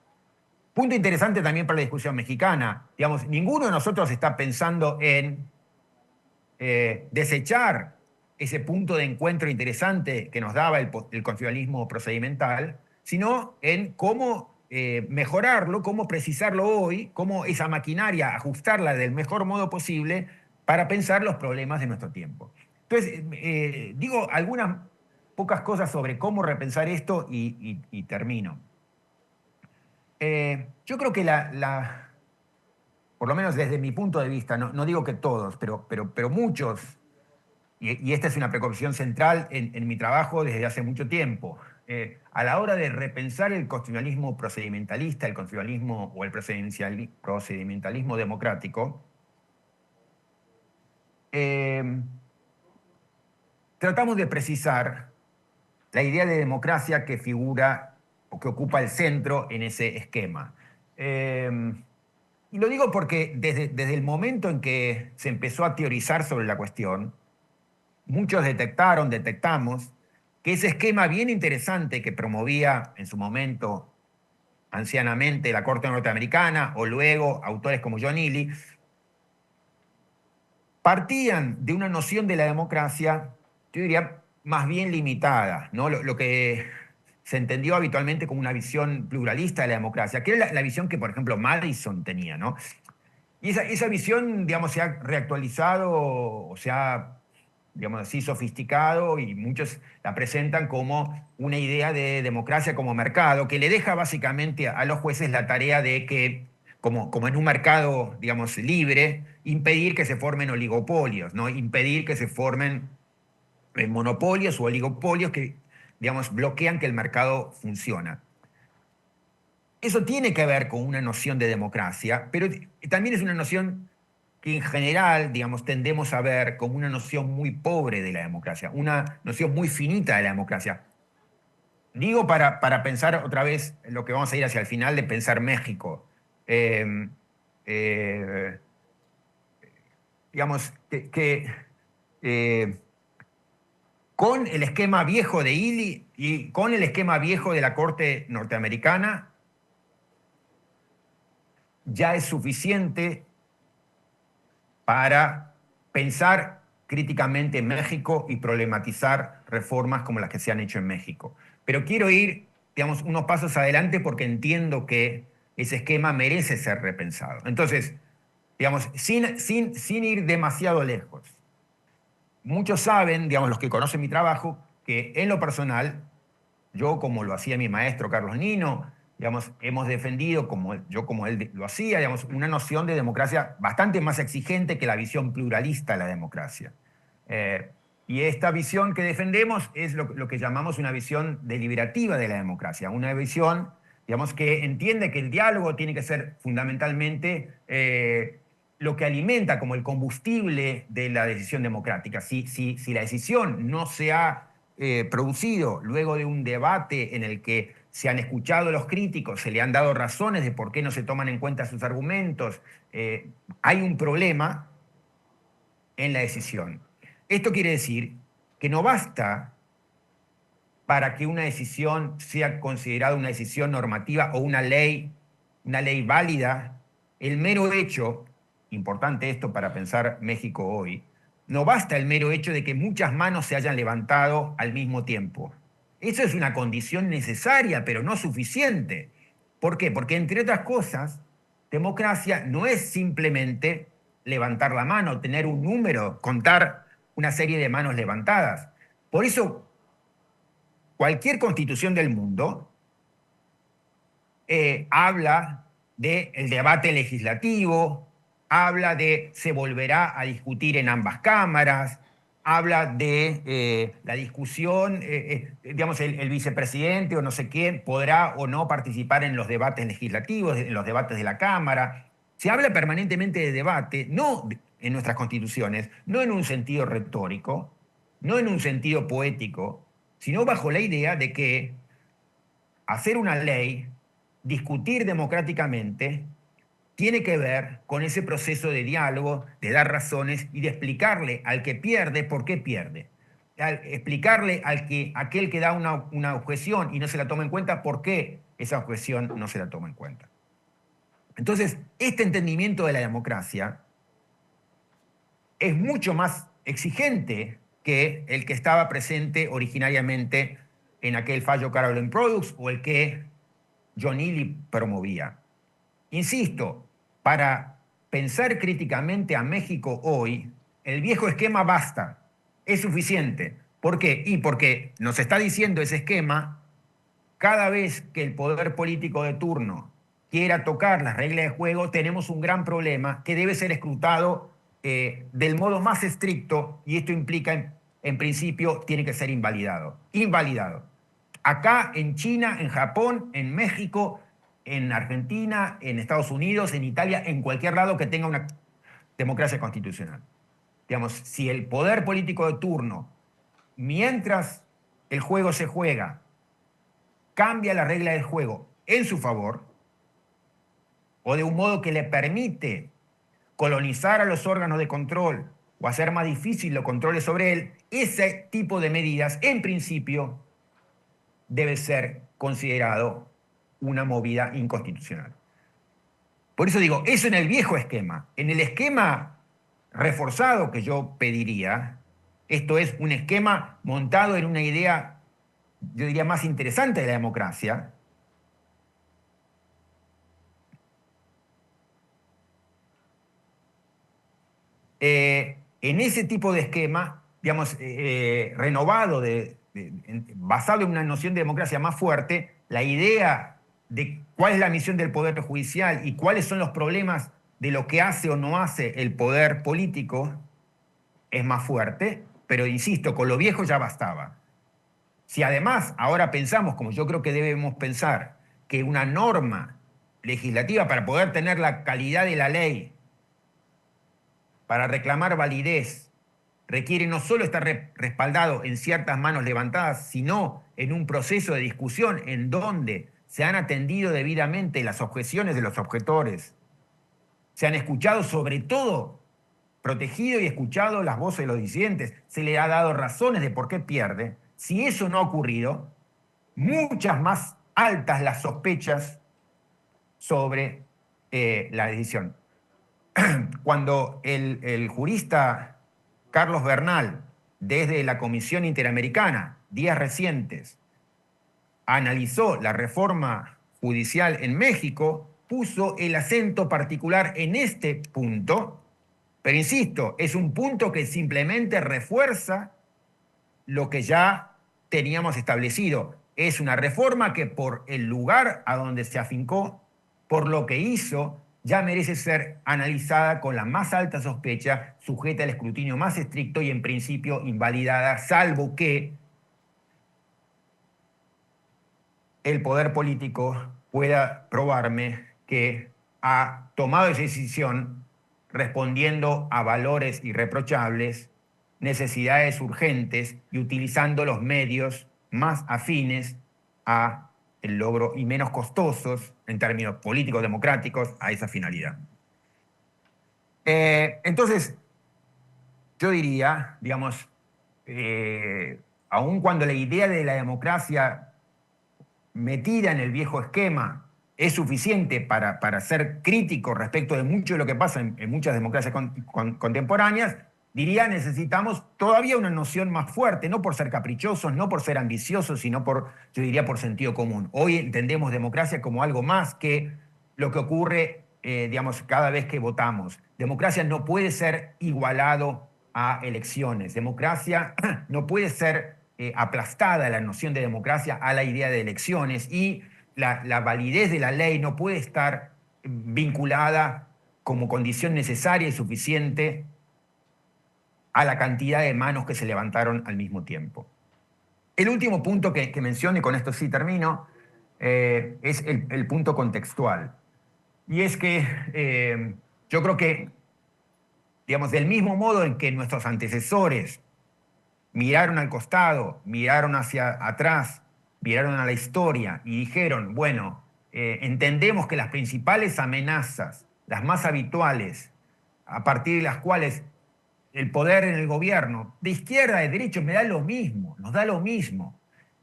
Punto interesante también para la discusión mexicana. Digamos, ninguno de nosotros está pensando en desechar ese punto de encuentro interesante que nos daba el constitucionalismo procedimental, sino en cómo mejorarlo, cómo precisarlo hoy, cómo esa maquinaria ajustarla del mejor modo posible para pensar los problemas de nuestro tiempo. Entonces, digo algunas pocas cosas sobre cómo repensar esto y termino. Yo creo que por lo menos desde mi punto de vista, no digo que todos, pero muchos, y esta es una preocupación central en mi trabajo desde hace mucho tiempo, a la hora de repensar el constitucionalismo procedimentalista, el constitucionalismo o el procedimentalismo democrático, tratamos de precisar la idea de democracia que figura o que ocupa el centro en ese esquema. Y lo digo porque desde el momento en que se empezó a teorizar sobre la cuestión, muchos detectamos, que ese esquema bien interesante que promovía en su momento ancianamente la Corte norteamericana o luego autores como John Ely, partían de una noción de la democracia, yo diría, más bien limitada, ¿no? Lo que se entendió habitualmente como una visión pluralista de la democracia, que era la visión que, por ejemplo, Madison tenía, ¿no? Y esa visión, digamos, se ha reactualizado o se ha, digamos así, sofisticado, y muchos la presentan como una idea de democracia como mercado, que le deja básicamente a los jueces la tarea de que, como en un mercado, digamos, libre, impedir que se formen oligopolios, ¿no? Impedir que se formen monopolios o oligopolios que, digamos, bloquean que el mercado funciona. Eso tiene que ver con una noción de democracia, pero también es una noción que en general, digamos, tendemos a ver como una noción muy pobre de la democracia, una noción muy finita de la democracia. Digo para pensar otra vez lo que vamos a ir hacia el final de pensar México. Digamos, con el esquema viejo de Ely y con el esquema viejo de la Corte norteamericana, ya es suficiente para pensar críticamente en México y problematizar reformas como las que se han hecho en México. Pero quiero ir, digamos, unos pasos adelante porque entiendo que ese esquema merece ser repensado. Entonces, digamos, sin ir demasiado lejos. Muchos saben, digamos, los que conocen mi trabajo, que en lo personal, yo, como lo hacía mi maestro Carlos Nino, digamos, hemos defendido, como él lo hacía, digamos, una noción de democracia bastante más exigente que la visión pluralista de la democracia. Y esta visión que defendemos es lo que llamamos una visión deliberativa de la democracia, una visión, digamos, que entiende que el diálogo tiene que ser fundamentalmente lo que alimenta como el combustible de la decisión democrática. Si la decisión no se ha producido luego de un debate en el que se han escuchado los críticos, se le han dado razones de por qué no se toman en cuenta sus argumentos, hay un problema en la decisión. Esto quiere decir que no basta para que una decisión sea considerada una decisión normativa o una ley válida, el mero hecho, importante esto para pensar México hoy, no basta el mero hecho de que muchas manos se hayan levantado al mismo tiempo. Eso es una condición necesaria, pero no suficiente. ¿Por qué? Porque, entre otras cosas, democracia no es simplemente levantar la mano, tener un número, contar una serie de manos levantadas. Por eso, cualquier constitución del mundo habla del debate legislativo, habla de se volverá a discutir en ambas cámaras, habla de la discusión, digamos, el vicepresidente o no sé quién podrá o no participar en los debates legislativos, en los debates de la Cámara. Se habla permanentemente de debate, no en nuestras constituciones, no en un sentido retórico, no en un sentido poético, sino bajo la idea de que hacer una ley, discutir democráticamente, tiene que ver con ese proceso de diálogo, de dar razones y de explicarle al que pierde por qué pierde. Explicarle aquel que da una objeción y no se la toma en cuenta por qué esa objeción no se la toma en cuenta. Entonces, este entendimiento de la democracia es mucho más exigente que el que estaba presente originariamente en aquel fallo Carolyn Products o el que John Ely promovía. Insisto, para pensar críticamente a México hoy, el viejo esquema basta, es suficiente. ¿Por qué? Y porque nos está diciendo ese esquema, cada vez que el poder político de turno quiera tocar las reglas de juego, tenemos un gran problema que debe ser escrutado del modo más estricto, y esto implica, en principio, tiene que ser invalidado. Invalidado. acá, en China, en Japón, en México, en Argentina, en Estados Unidos, en Italia, en cualquier lado que tenga una democracia constitucional. Digamos, si el poder político de turno, mientras el juego se juega, cambia la regla del juego en su favor, o de un modo que le permite colonizar a los órganos de control o hacer más difícil los controles sobre él, ese tipo de medidas, en principio, debe ser considerado una movida inconstitucional. Por eso digo, eso en el viejo esquema. En el esquema reforzado que yo pediría, esto es un esquema montado en una idea, yo diría, más interesante de la democracia, en ese tipo de esquema, digamos, renovado, basado en una noción de democracia más fuerte, la idea de cuál es la misión del poder judicial y cuáles son los problemas de lo que hace o no hace el poder político es más fuerte, pero insisto, con lo viejo ya bastaba. Si además ahora pensamos, como yo creo que debemos pensar, que una norma legislativa para poder tener la calidad de la ley, para reclamar validez, requiere no solo estar respaldado en ciertas manos levantadas, sino en un proceso de discusión en donde se han atendido debidamente las objeciones de los objetores, se han escuchado, sobre todo, protegido y escuchado las voces de los disidentes, se le ha dado razones de por qué pierde. Si eso no ha ocurrido, muchas más altas las sospechas sobre la decisión. Cuando el jurista Carlos Bernal, desde la Comisión Interamericana, días recientes, analizó la reforma judicial en México, puso el acento particular en este punto, pero insisto, es un punto que simplemente refuerza lo que ya teníamos establecido. Es una reforma que por el lugar a donde se afincó, por lo que hizo, ya merece ser analizada con la más alta sospecha, sujeta al escrutinio más estricto y en principio invalidada, salvo que el poder político pueda probarme que ha tomado esa decisión respondiendo a valores irreprochables, necesidades urgentes y utilizando los medios más afines a el logro y menos costosos en términos políticos democráticos a esa finalidad. Entonces, yo diría, digamos, aun cuando la idea de la democracia metida en el viejo esquema es suficiente para ser crítico respecto de mucho de lo que pasa en muchas democracias contemporáneas, diría, necesitamos todavía una noción más fuerte, no por ser caprichosos, no por ser ambiciosos, sino yo diría, por sentido común. Hoy entendemos democracia como algo más que lo que ocurre, digamos, cada vez que votamos. Democracia no puede ser igualado a elecciones. Democracia no puede ser aplastada, la noción de democracia, a la idea de elecciones, y la validez de la ley no puede estar vinculada como condición necesaria y suficiente a la cantidad de manos que se levantaron al mismo tiempo. El último punto que menciono, y con esto sí termino, es el punto contextual. Y es que yo creo que, digamos, del mismo modo en que nuestros antecesores miraron al costado, miraron hacia atrás, miraron a la historia y dijeron, bueno, entendemos que las principales amenazas, las más habituales, a partir de las cuales el poder en el gobierno, de izquierda, de derecha, me da lo mismo, nos da lo mismo.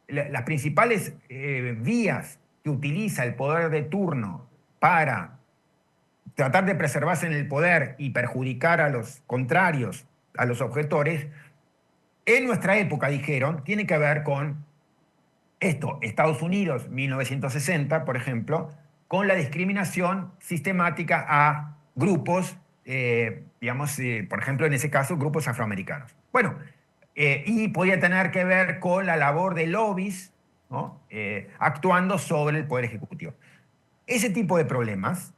Las principales vías que utiliza el poder de turno para tratar de preservarse en el poder y perjudicar a los contrarios, a los objetores, en nuestra época, dijeron, tiene que ver con esto, Estados Unidos, 1960, por ejemplo, con la discriminación sistemática a grupos, digamos, por ejemplo, en ese caso, grupos afroamericanos. Bueno, y podía tener que ver con la labor de lobbies, ¿no? Actuando sobre el Poder Ejecutivo. Ese tipo de problemas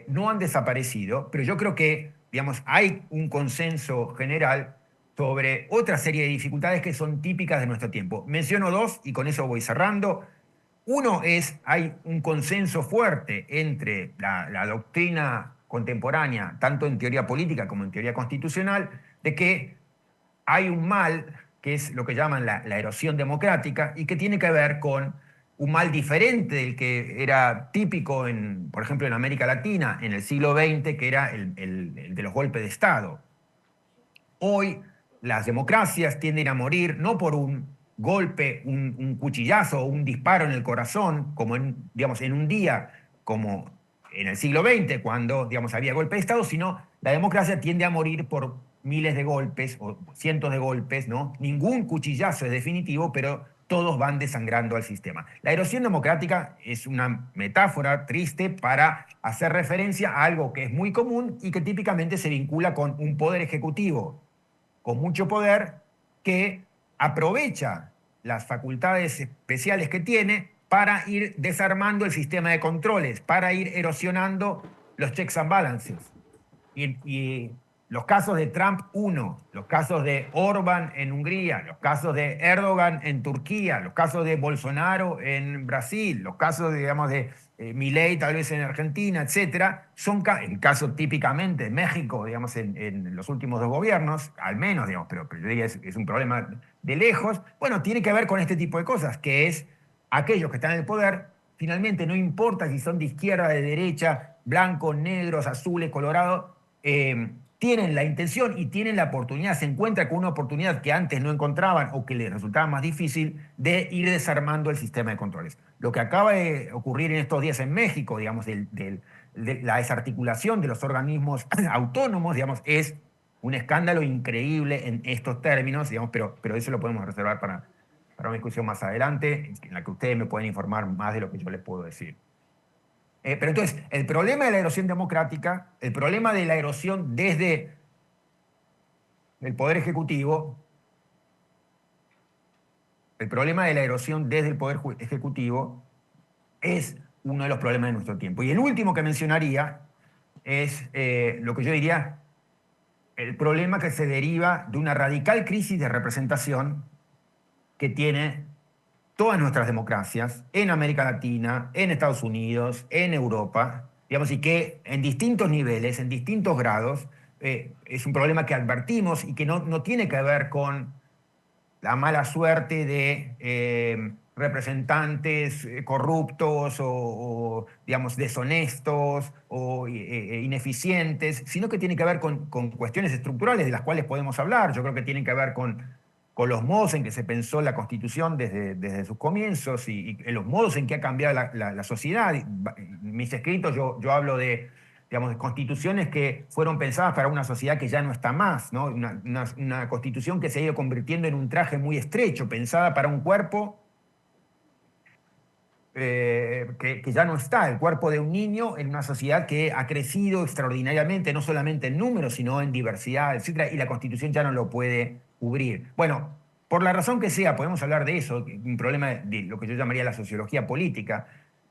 no han desaparecido, pero yo creo que, digamos, hay un consenso general sobre otra serie de dificultades que son típicas de nuestro tiempo. Menciono dos y con eso voy cerrando. Uno es, hay un consenso fuerte entre la doctrina contemporánea, tanto en teoría política como en teoría constitucional, de que hay un mal que es lo que llaman la erosión democrática y que tiene que ver con un mal diferente del que era típico, por ejemplo, en América Latina en el siglo XX, que era el de los golpes de Estado. Hoy las democracias tienden a morir no por un golpe, un cuchillazo o un disparo en el corazón, como digamos, en un día como en el siglo XX, cuando digamos, había golpe de Estado, sino la democracia tiende a morir por miles de golpes o cientos de golpes, ¿no? Ningún cuchillazo es definitivo, pero todos van desangrando al sistema. La erosión democrática es una metáfora triste para hacer referencia a algo que es muy común y que típicamente se vincula con un poder ejecutivo con mucho poder que aprovecha las facultades especiales que tiene para ir desarmando el sistema de controles, para ir erosionando los checks and balances. Y los casos de Trump, los casos de Orbán en Hungría, los casos de Erdogan en Turquía, los casos de Bolsonaro en Brasil, los casos, digamos, de Milei tal vez en Argentina, etcétera, son el caso típicamente de México, digamos, en los últimos dos gobiernos, al menos, digamos, pero yo diría es un problema de lejos. Bueno, tiene que ver con este tipo de cosas, que es aquellos que están en el poder, finalmente no importa si son de izquierda, de derecha, blancos, negros, azules, colorados, tienen la intención y tienen la oportunidad, se encuentran con una oportunidad que antes no encontraban o que les resultaba más difícil de ir desarmando el sistema de controles. Lo que acaba de ocurrir en estos días en México, digamos, de la desarticulación de los organismos autónomos, digamos, es un escándalo increíble en estos términos, digamos, pero eso lo podemos reservar para una discusión más adelante, en la que ustedes me pueden informar más de lo que yo les puedo decir. Pero entonces, el problema de la erosión democrática, el problema de la erosión desde el Poder Ejecutivo, el problema de la erosión desde el Poder Ejecutivo es uno de los problemas de nuestro tiempo. Y el último que mencionaría es lo que yo diría el problema que se deriva de una radical crisis de representación que tiene todas nuestras democracias, en América Latina, en Estados Unidos, en Europa, digamos, y que en distintos niveles, en distintos grados, es un problema que advertimos y que no tiene que ver con la mala suerte de representantes corruptos o, digamos, deshonestos o ineficientes, sino que tiene que ver con cuestiones estructurales de las cuales podemos hablar. Yo creo que tienen que ver con los modos en que se pensó la Constitución desde sus comienzos y los modos en que ha cambiado la sociedad. En mis escritos yo hablo de, digamos, de constituciones que fueron pensadas para una sociedad que ya no está más, ¿no? Una constitución que se ha ido convirtiendo en un traje muy estrecho, pensada para un cuerpo que ya no está, el cuerpo de un niño en una sociedad que ha crecido extraordinariamente, no solamente en números, sino en diversidad, etc. Y la Constitución ya no lo puede cubrir. Bueno, por la razón que sea, podemos hablar de eso, un problema de lo que yo llamaría la sociología política,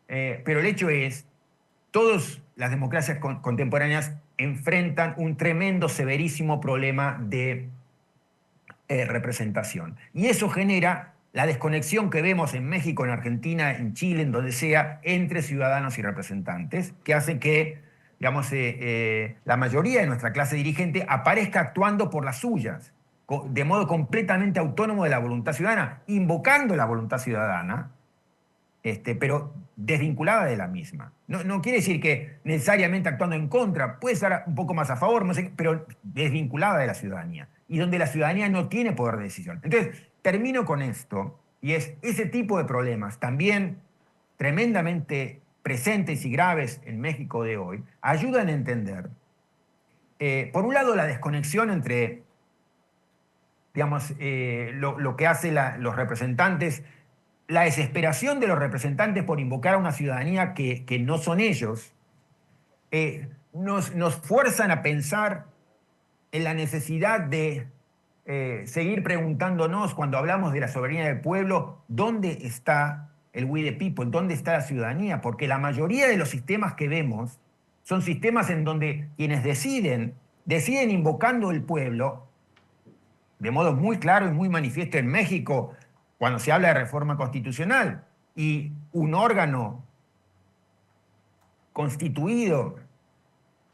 pero el hecho es, todas las democracias contemporáneas enfrentan un tremendo, severísimo problema de representación. Y eso genera la desconexión que vemos en México, en Argentina, en Chile, en donde sea, entre ciudadanos y representantes, que hace que, digamos, la mayoría de nuestra clase dirigente aparezca actuando por las suyas, de modo completamente autónomo de la voluntad ciudadana, invocando la voluntad ciudadana, pero desvinculada de la misma. No quiere decir que necesariamente actuando en contra, puede estar un poco más a favor, no sé, pero desvinculada de la ciudadanía, y donde la ciudadanía no tiene poder de decisión. Entonces, termino con esto, y es ese tipo de problemas, también tremendamente presentes y graves en México de hoy, ayudan a entender, por un lado, la desconexión entre, digamos, lo que hacen los representantes, la desesperación de los representantes por invocar a una ciudadanía que no son ellos, nos fuerzan a pensar en la necesidad de seguir preguntándonos cuando hablamos de la soberanía del pueblo, ¿dónde está el we the people? ¿Dónde está la ciudadanía? Porque la mayoría de los sistemas que vemos son sistemas en donde quienes deciden invocando el pueblo, de modo muy claro y muy manifiesto en México cuando se habla de reforma constitucional. Y un órgano constituido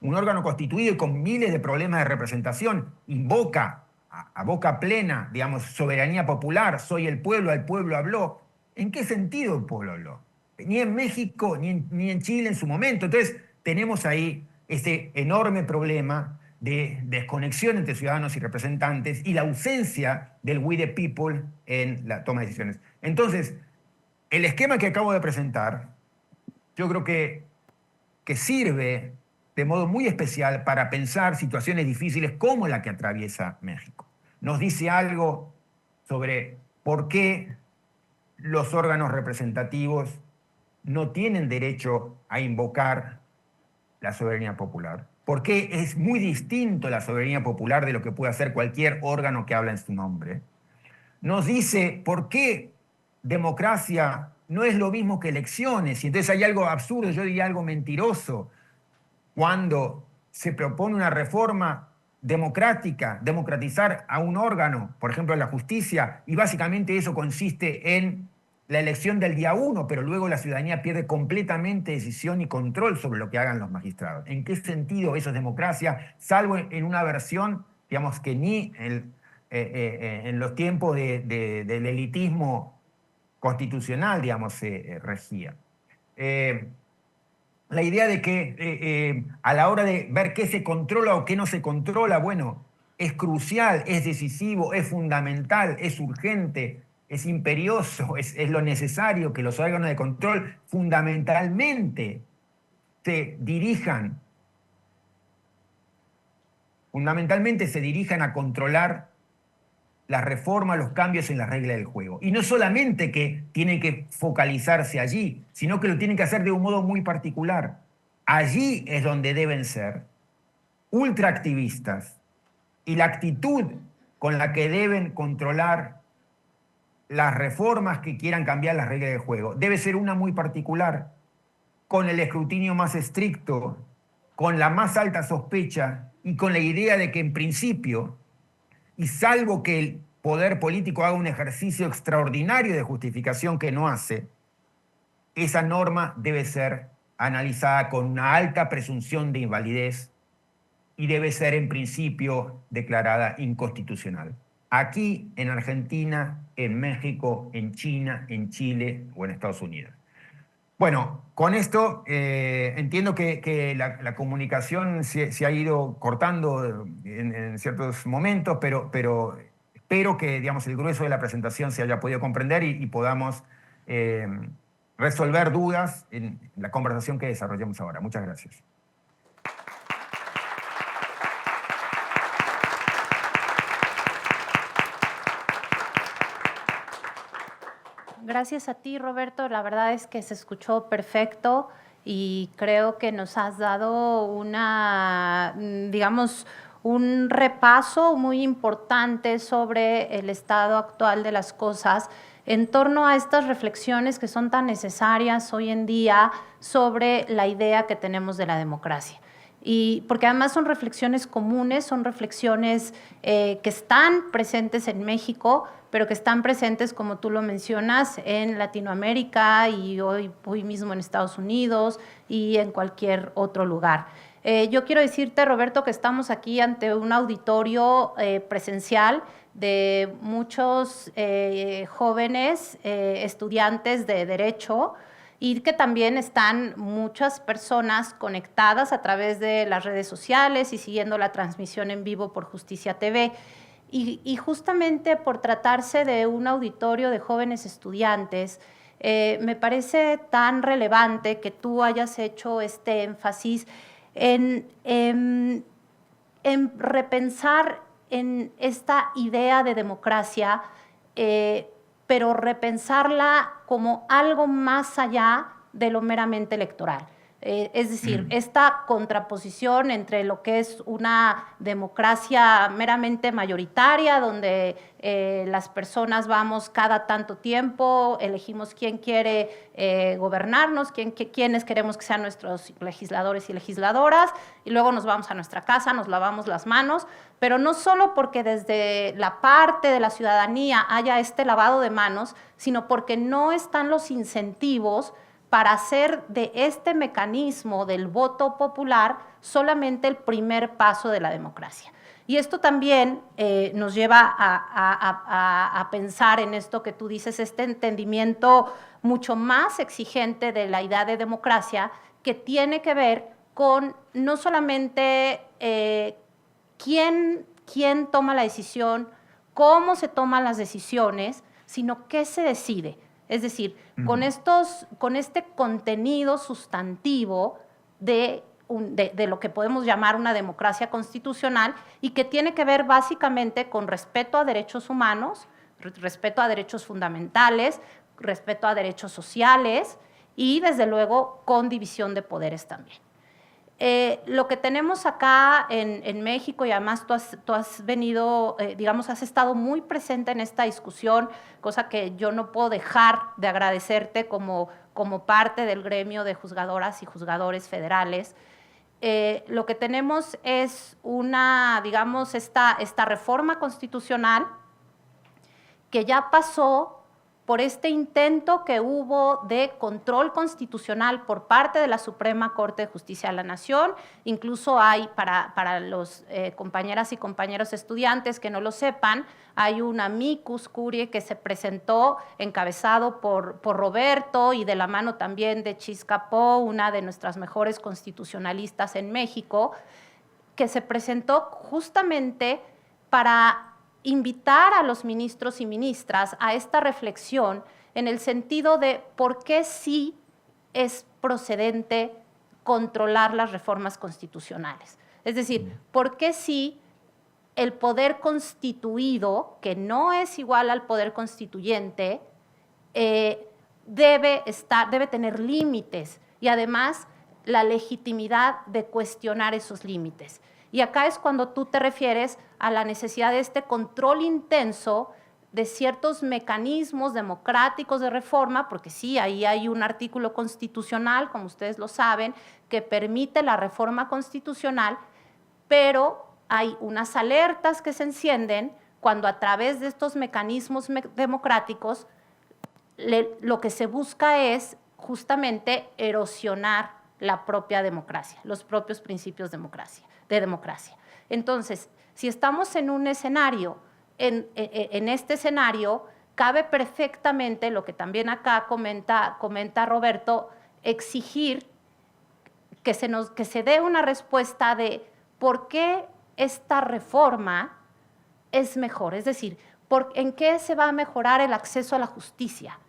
y con miles de problemas de representación, invoca a boca plena, digamos, soberanía popular, soy el pueblo, al pueblo habló. ¿En qué sentido el pueblo habló? Ni en México, ni en Chile en su momento. Entonces, tenemos ahí este enorme problema de desconexión entre ciudadanos y representantes y la ausencia del we the people en la toma de decisiones. Entonces, el esquema que acabo de presentar, yo creo que sirve de modo muy especial para pensar situaciones difíciles como la que atraviesa México. Nos dice algo sobre por qué los órganos representativos no tienen derecho a invocar la soberanía popular. ¿Por qué es muy distinto la soberanía popular de lo que puede hacer cualquier órgano que habla en su nombre? Nos dice por qué democracia no es lo mismo que elecciones, y entonces hay algo absurdo, yo diría algo mentiroso, cuando se propone una reforma democrática, democratizar a un órgano, por ejemplo la justicia, y básicamente eso consiste en la elección del día 1, pero luego la ciudadanía pierde completamente decisión y control sobre lo que hagan los magistrados. ¿En qué sentido eso es democracia? Salvo en una versión, digamos, que ni en los tiempos del elitismo constitucional, digamos, se regía. La idea de que a la hora de ver qué se controla o qué no se controla, bueno, es crucial, es decisivo, es fundamental, es urgente, es imperioso, es lo necesario que los órganos de control fundamentalmente se dirijan a controlar las reformas, los cambios en las reglas del juego. Y no solamente que tienen que focalizarse allí, sino que lo tienen que hacer de un modo muy particular. Allí es donde deben ser ultraactivistas y la actitud con la que deben controlar las reformas que quieran cambiar las reglas del juego debe ser una muy particular, con el escrutinio más estricto, con la más alta sospecha y con la idea de que en principio, y salvo que el poder político haga un ejercicio extraordinario de justificación que no hace, esa norma debe ser analizada con una alta presunción de invalidez y debe ser en principio declarada inconstitucional. Aquí, en Argentina, en México, en China, en Chile o en Estados Unidos. Bueno, con esto entiendo que la comunicación se ha ido cortando en ciertos momentos, pero espero que, digamos, el grueso de la presentación se haya podido comprender y podamos resolver dudas en la conversación que desarrollemos ahora. Muchas gracias. Gracias a ti, Roberto. La verdad es que se escuchó perfecto y creo que nos has dado un repaso muy importante sobre el estado actual de las cosas en torno a estas reflexiones que son tan necesarias hoy en día sobre la idea que tenemos de la democracia. Y porque además son reflexiones comunes, son reflexiones que están presentes en México, pero que están presentes, como tú lo mencionas, en Latinoamérica y hoy mismo en Estados Unidos y en cualquier otro lugar. Yo quiero decirte, Roberto, que estamos aquí ante un auditorio presencial de muchos jóvenes estudiantes de Derecho, y que también están muchas personas conectadas a través de las redes sociales y siguiendo la transmisión en vivo por Justicia TV. Y justamente por tratarse de un auditorio de jóvenes estudiantes, me parece tan relevante que tú hayas hecho este énfasis en repensar en esta idea de democracia, pero repensarla como algo más allá de lo meramente electoral. Es decir, esta contraposición entre lo que es una democracia meramente mayoritaria, donde las personas vamos cada tanto tiempo, elegimos quién quiere gobernarnos, quiénes queremos que sean nuestros legisladores y legisladoras, y luego nos vamos a nuestra casa, nos lavamos las manos, pero no solo porque desde la parte de la ciudadanía haya este lavado de manos, sino porque no están los incentivos para hacer de este mecanismo del voto popular solamente el primer paso de la democracia. Y esto también nos lleva a pensar en esto que tú dices, este entendimiento mucho más exigente de la idea de democracia, que tiene que ver con no solamente quién toma la decisión, cómo se toman las decisiones, sino qué se decide. Es decir, con este contenido sustantivo de lo que podemos llamar una democracia constitucional, y que tiene que ver básicamente con respeto a derechos humanos, respeto a derechos fundamentales, respeto a derechos sociales y, desde luego, con división de poderes también. Lo que tenemos acá en México, y además tú has venido, digamos, has estado muy presente en esta discusión, cosa que yo no puedo dejar de agradecerte como parte del gremio de juzgadoras y juzgadores federales. Lo que tenemos es digamos, esta reforma constitucional que ya pasó por este intento que hubo de control constitucional por parte de la Suprema Corte de Justicia de la Nación. Incluso hay, para los compañeras y compañeros estudiantes que no lo sepan, hay un amicus curiae que se presentó encabezado por Roberto, y de la mano también de Chisca Po, una de nuestras mejores constitucionalistas en México, que se presentó justamente para invitar a los ministros y ministras a esta reflexión, en el sentido de por qué sí es procedente controlar las reformas constitucionales. Es decir, por qué sí el poder constituido, que no es igual al poder constituyente, debe tener límites, y además la legitimidad de cuestionar esos límites. Y acá es cuando tú te refieres a la necesidad de este control intenso de ciertos mecanismos democráticos de reforma, porque sí, ahí hay un artículo constitucional, como ustedes lo saben, que permite la reforma constitucional, pero hay unas alertas que se encienden cuando, a través de estos mecanismos democráticos, lo que se busca es justamente erosionar la propia democracia, los propios principios de democracia. Entonces, si estamos en un escenario, en este escenario, cabe perfectamente, lo que también acá comenta Roberto, exigir que se dé una respuesta de por qué esta reforma es mejor. Es decir, ¿en qué se va a mejorar el acceso a la justicia?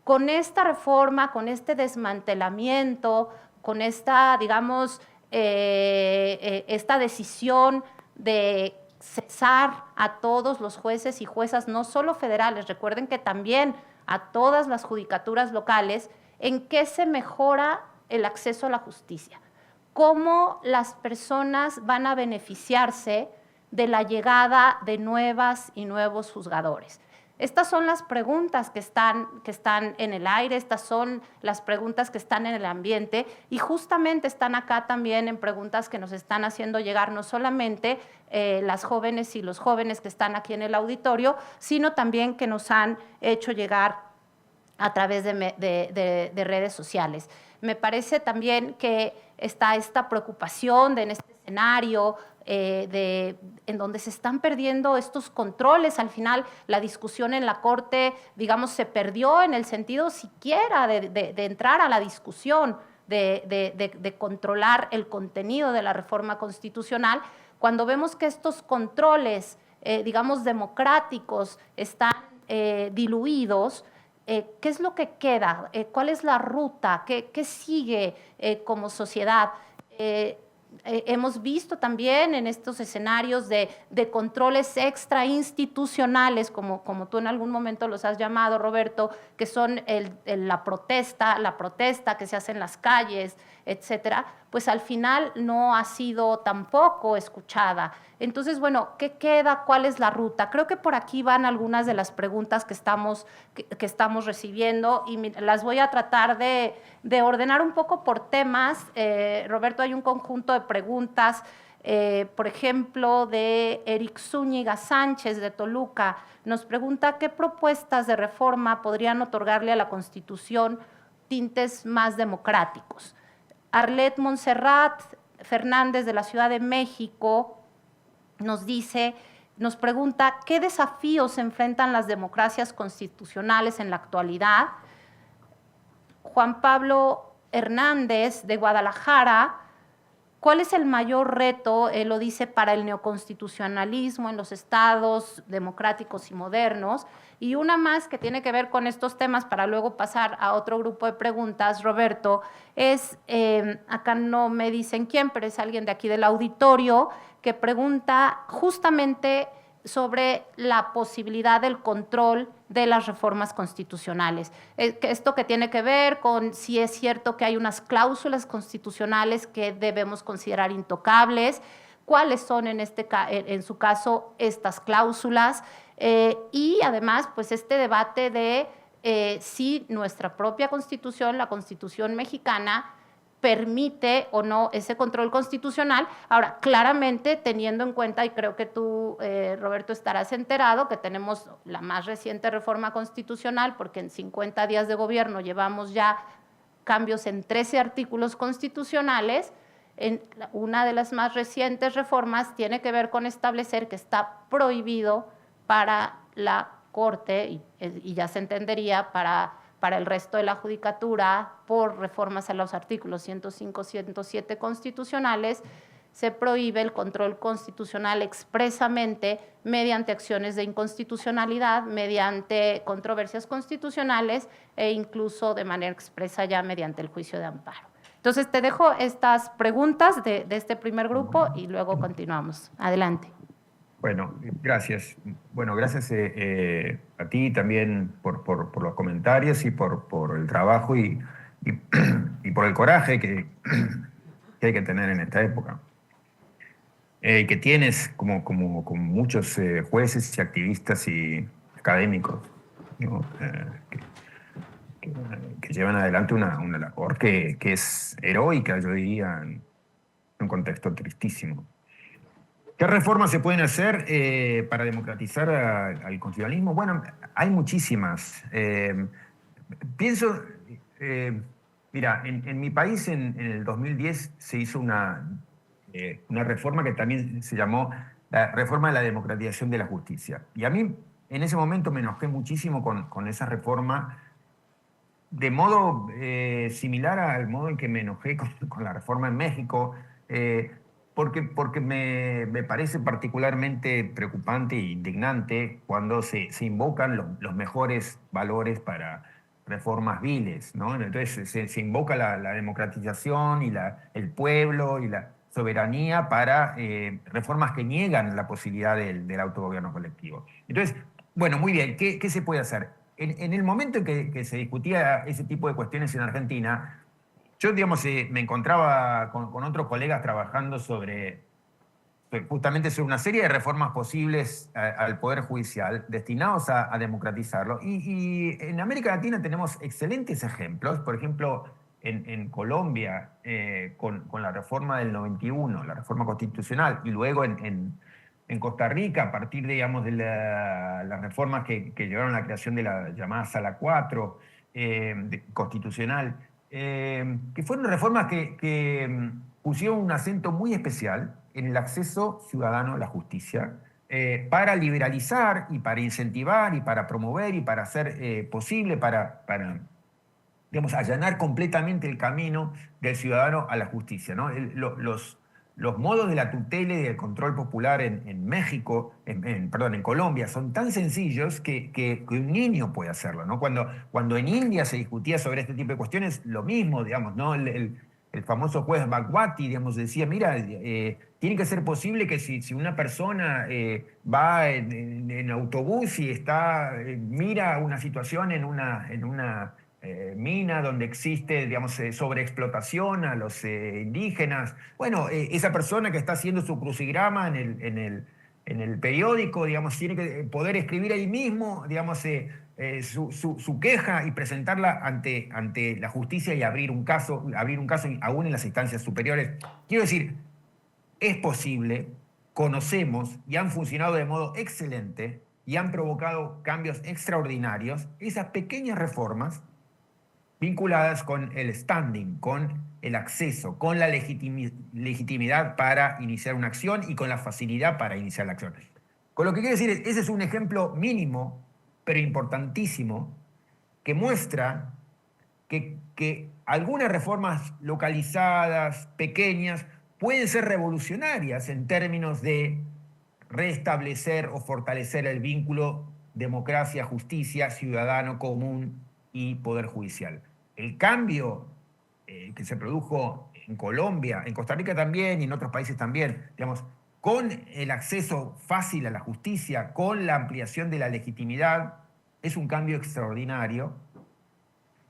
Con esta reforma, con este desmantelamiento, con esta, digamos, esta decisión de cesar a todos los jueces y juezas, no solo federales, recuerden que también a todas las judicaturas locales, ¿en qué se mejora el acceso a la justicia? ¿Cómo las personas van a beneficiarse de la llegada de nuevas y nuevos juzgadores? Estas son las preguntas que están en el aire, estas son las preguntas que están en el ambiente, y justamente están acá también en preguntas que nos están haciendo llegar no solamente las jóvenes y los jóvenes que están aquí en el auditorio, sino también que nos han hecho llegar a través de redes sociales. Me parece también que está esta preocupación en este escenario en donde se están perdiendo estos controles. Al final, la discusión en la Corte, digamos, se perdió en el sentido siquiera de entrar a la discusión, de controlar el contenido de la reforma constitucional, cuando vemos que estos controles, digamos, democráticos están diluidos. ¿Qué es lo que queda? ¿Cuál es la ruta? ¿Qué sigue como sociedad? Hemos visto también en estos escenarios de controles extrainstitucionales, como tú en algún momento los has llamado, Roberto, que son la protesta que se hace en las calles, etcétera, pues al final no ha sido tampoco escuchada. Entonces, bueno, ¿qué queda? ¿Cuál es la ruta? Creo que por aquí van algunas de las preguntas que estamos recibiendo y las voy a tratar de ordenar un poco por temas. Roberto, hay un conjunto de preguntas, por ejemplo, de Eric Zúñiga Sánchez de Toluca. Nos pregunta qué propuestas de reforma podrían otorgarle a la Constitución tintes más democráticos. Arlet Montserrat Fernández de la Ciudad de México nos pregunta qué desafíos enfrentan las democracias constitucionales en la actualidad. Juan Pablo Hernández de Guadalajara, ¿cuál es el mayor reto, lo dice, para el neoconstitucionalismo en los estados democráticos y modernos? Y una más que tiene que ver con estos temas para luego pasar a otro grupo de preguntas, Roberto, es, acá no me dicen quién, pero es alguien de aquí del auditorio que pregunta justamente sobre la posibilidad del control de las reformas constitucionales. Esto que tiene que ver con si es cierto que hay unas cláusulas constitucionales que debemos considerar intocables, cuáles son en su caso estas cláusulas, y además pues este debate de si nuestra propia Constitución, la Constitución mexicana, permite o no ese control constitucional. Ahora, claramente teniendo en cuenta, y creo que tú, Roberto, estarás enterado, que tenemos la más reciente reforma constitucional, porque en 50 días de gobierno llevamos ya cambios en 13 artículos constitucionales. Una de las más recientes reformas tiene que ver con establecer que está prohibido para la Corte, y ya se entendería para el resto de la judicatura, por reformas a los artículos 105, 107 constitucionales, se prohíbe el control constitucional expresamente mediante acciones de inconstitucionalidad, mediante controversias constitucionales e incluso de manera expresa ya mediante el juicio de amparo. Entonces, te dejo estas preguntas de este primer grupo y luego continuamos. Adelante. Bueno, gracias. Bueno, gracias a ti también por los comentarios y por el trabajo y por el coraje que hay que tener en esta época. Que tienes como muchos jueces y activistas y académicos, ¿no? Que llevan adelante una labor que es heroica, yo diría, en un contexto tristísimo. ¿Qué reformas se pueden hacer para democratizar al constitucionalismo? Bueno, hay muchísimas. Pienso, mira, en mi país en el 2010 se hizo una reforma que también se llamó la reforma de la democratización de la justicia. Y a mí en ese momento me enojé muchísimo con esa reforma, de modo similar al modo en que me enojé con la reforma en México, porque me parece particularmente preocupante e indignante cuando se invocan los mejores valores para reformas viles, ¿no? Entonces se invoca la democratización y el pueblo y la soberanía para reformas que niegan la posibilidad del autogobierno colectivo. Entonces, bueno, muy bien, ¿qué se puede hacer? En el momento en que se discutía ese tipo de cuestiones en Argentina, yo, digamos, me encontraba con otros colegas trabajando justamente sobre una serie de reformas posibles al Poder Judicial destinados a democratizarlo. Y en América Latina tenemos excelentes ejemplos. Por ejemplo, en Colombia, con la reforma del 91, la reforma constitucional, y luego en Costa Rica, a partir, digamos, de las reformas que llevaron a la creación de la llamada Sala 4 constitucional, que fueron reformas que pusieron un acento muy especial en el acceso ciudadano a la justicia, para liberalizar y para incentivar y para promover y para hacer posible, para digamos, allanar completamente el camino del ciudadano a la justicia, ¿no? Los modos de la tutela y del control popular en México, en Colombia, son tan sencillos que un niño puede hacerlo, ¿no? Cuando en India se discutía sobre este tipo de cuestiones, lo mismo, digamos, ¿no? El famoso juez Bhagwati, digamos, decía, mira, tiene que ser posible que si una persona va en autobús y mira una situación en una mina donde existe, digamos, sobreexplotación a los indígenas. Bueno, esa persona que está haciendo su crucigrama en el periódico, digamos, tiene que poder escribir ahí mismo, digamos, su queja y presentarla ante la justicia y abrir un caso aún en las instancias superiores. Quiero decir, es posible, conocemos y han funcionado de modo excelente y han provocado cambios extraordinarios esas pequeñas reformas vinculadas con el standing, con el acceso, con la legitimidad para iniciar una acción y con la facilidad para iniciar la acción. Con lo que quiero decir es, ese es un ejemplo mínimo, pero importantísimo, que muestra que algunas reformas localizadas, pequeñas, pueden ser revolucionarias en términos de restablecer o fortalecer el vínculo democracia, justicia, ciudadano común y poder judicial. El cambio que se produjo en Colombia, en Costa Rica también y en otros países también, digamos, con el acceso fácil a la justicia, con la ampliación de la legitimidad, es un cambio extraordinario.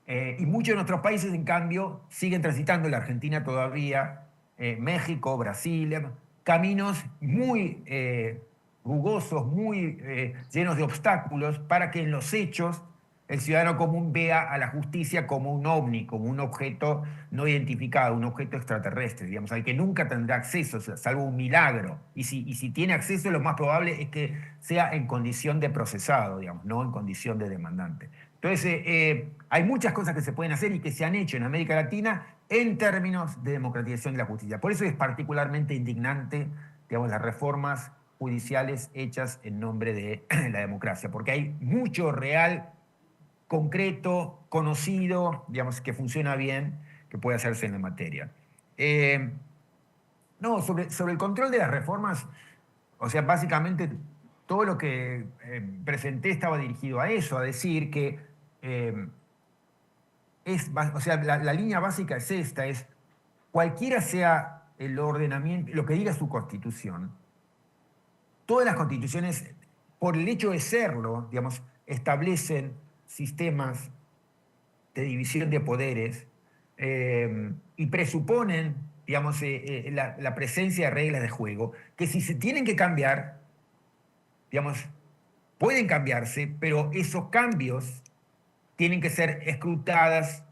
Y muchos de nuestros países, en cambio, siguen transitando, la Argentina todavía, México, Brasil, caminos muy rugosos, muy llenos de obstáculos, para que en los hechos el ciudadano común vea a la justicia como un ovni, como un objeto no identificado, un objeto extraterrestre, digamos, al que nunca tendrá acceso, salvo un milagro. Y si tiene acceso, lo más probable es que sea en condición de procesado, digamos, no en condición de demandante. Entonces, hay muchas cosas que se pueden hacer y que se han hecho en América Latina en términos de democratización de la justicia. Por eso es particularmente indignante, digamos, las reformas judiciales hechas en nombre de la democracia, porque hay mucho real, concreto, conocido, digamos, que funciona bien, que puede hacerse en la materia. No, sobre el control de las reformas, o sea, básicamente todo lo que presenté estaba dirigido a eso, a decir que o sea, la línea básica es esta, es cualquiera sea el ordenamiento, lo que diga su constitución, todas las constituciones, por el hecho de serlo, digamos, establecen sistemas de división de poderes y presuponen, digamos, la presencia de reglas de juego, que si se tienen que cambiar, digamos, pueden cambiarse, pero esos cambios tienen que ser escrutadas,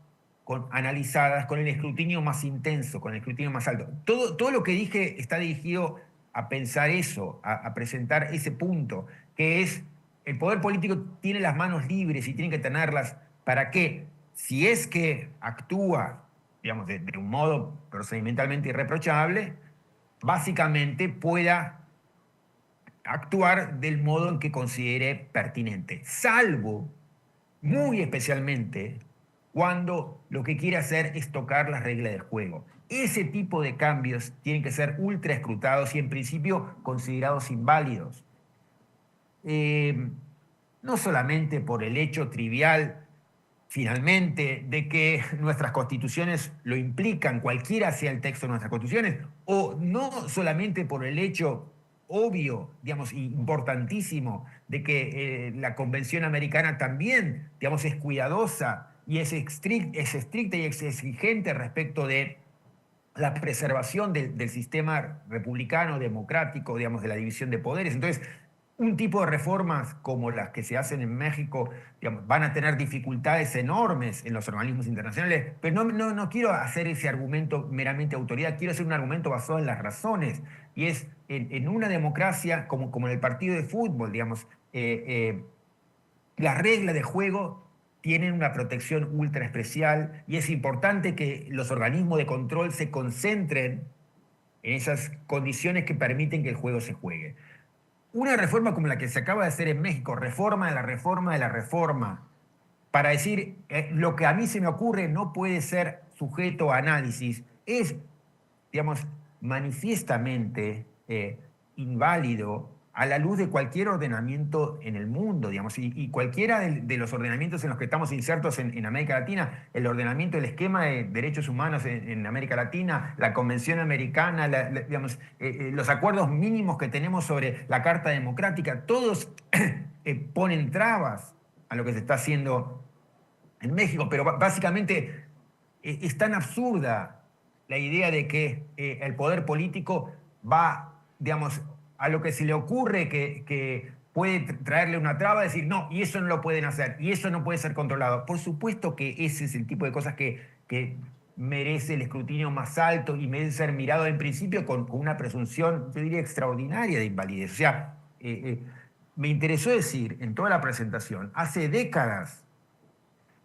analizadas con el escrutinio más intenso, con el escrutinio más alto. Todo lo que dije está dirigido a pensar eso, a presentar ese punto, que es el poder político tiene las manos libres y tiene que tenerlas para que, si es que actúa, digamos, de un modo procedimentalmente irreprochable, básicamente pueda actuar del modo en que considere pertinente, salvo, muy especialmente, cuando lo que quiere hacer es tocar las reglas del juego. Ese tipo de cambios tienen que ser ultra escrutados y en principio considerados inválidos. No solamente por el hecho trivial, finalmente, de que nuestras constituciones lo implican, cualquiera sea el texto de nuestras constituciones, o no solamente por el hecho obvio, digamos, importantísimo, de que la Convención Americana también, digamos, es cuidadosa y es estricta y exigente respecto de la preservación del sistema republicano, democrático, digamos, de la división de poderes. Entonces, un tipo de reformas como las que se hacen en México, digamos, van a tener dificultades enormes en los organismos internacionales, pero no quiero hacer ese argumento meramente autoridad, quiero hacer un argumento basado en las razones, y es en una democracia como en el partido de fútbol, digamos, las reglas de juego tienen una protección ultra especial y es importante que los organismos de control se concentren en esas condiciones que permiten que el juego se juegue. Una reforma como la que se acaba de hacer en México, reforma de la reforma de la reforma, para decir lo que a mí se me ocurre no puede ser sujeto a análisis, es, digamos, manifiestamente inválido a la luz de cualquier ordenamiento en el mundo, digamos, y cualquiera de los ordenamientos en los que estamos insertos en América Latina, el ordenamiento, el esquema de derechos humanos en América Latina, la Convención Americana, digamos, los acuerdos mínimos que tenemos sobre la Carta Democrática, todos ponen trabas a lo que se está haciendo en México, pero básicamente es tan absurda la idea de que el poder político va, digamos, a lo que se le ocurre que puede traerle una traba, decir, no, y eso no lo pueden hacer, y eso no puede ser controlado. Por supuesto que ese es el tipo de cosas que merece el escrutinio más alto y merece ser mirado en principio con una presunción, yo diría, extraordinaria de invalidez. O sea, me interesó decir en toda la presentación, hace décadas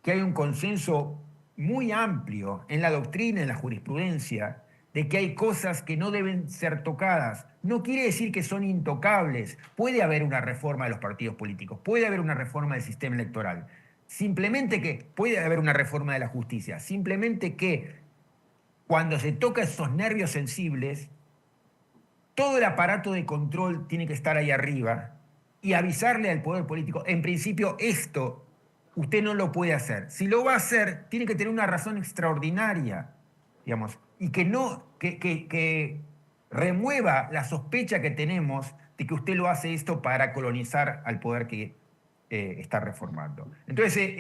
que hay un consenso muy amplio en la doctrina, en la jurisprudencia, de que hay cosas que no deben ser tocadas. No quiere decir que son intocables. Puede haber una reforma de los partidos políticos, puede haber una reforma del sistema electoral. Simplemente que puede haber una reforma de la justicia. Simplemente que cuando se toca esos nervios sensibles, todo el aparato de control tiene que estar ahí arriba y avisarle al poder político, en principio esto usted no lo puede hacer. Si lo va a hacer, tiene que tener una razón extraordinaria, digamos, y que remueva la sospecha que tenemos de que usted lo hace esto para colonizar al poder que está reformando. Entonces,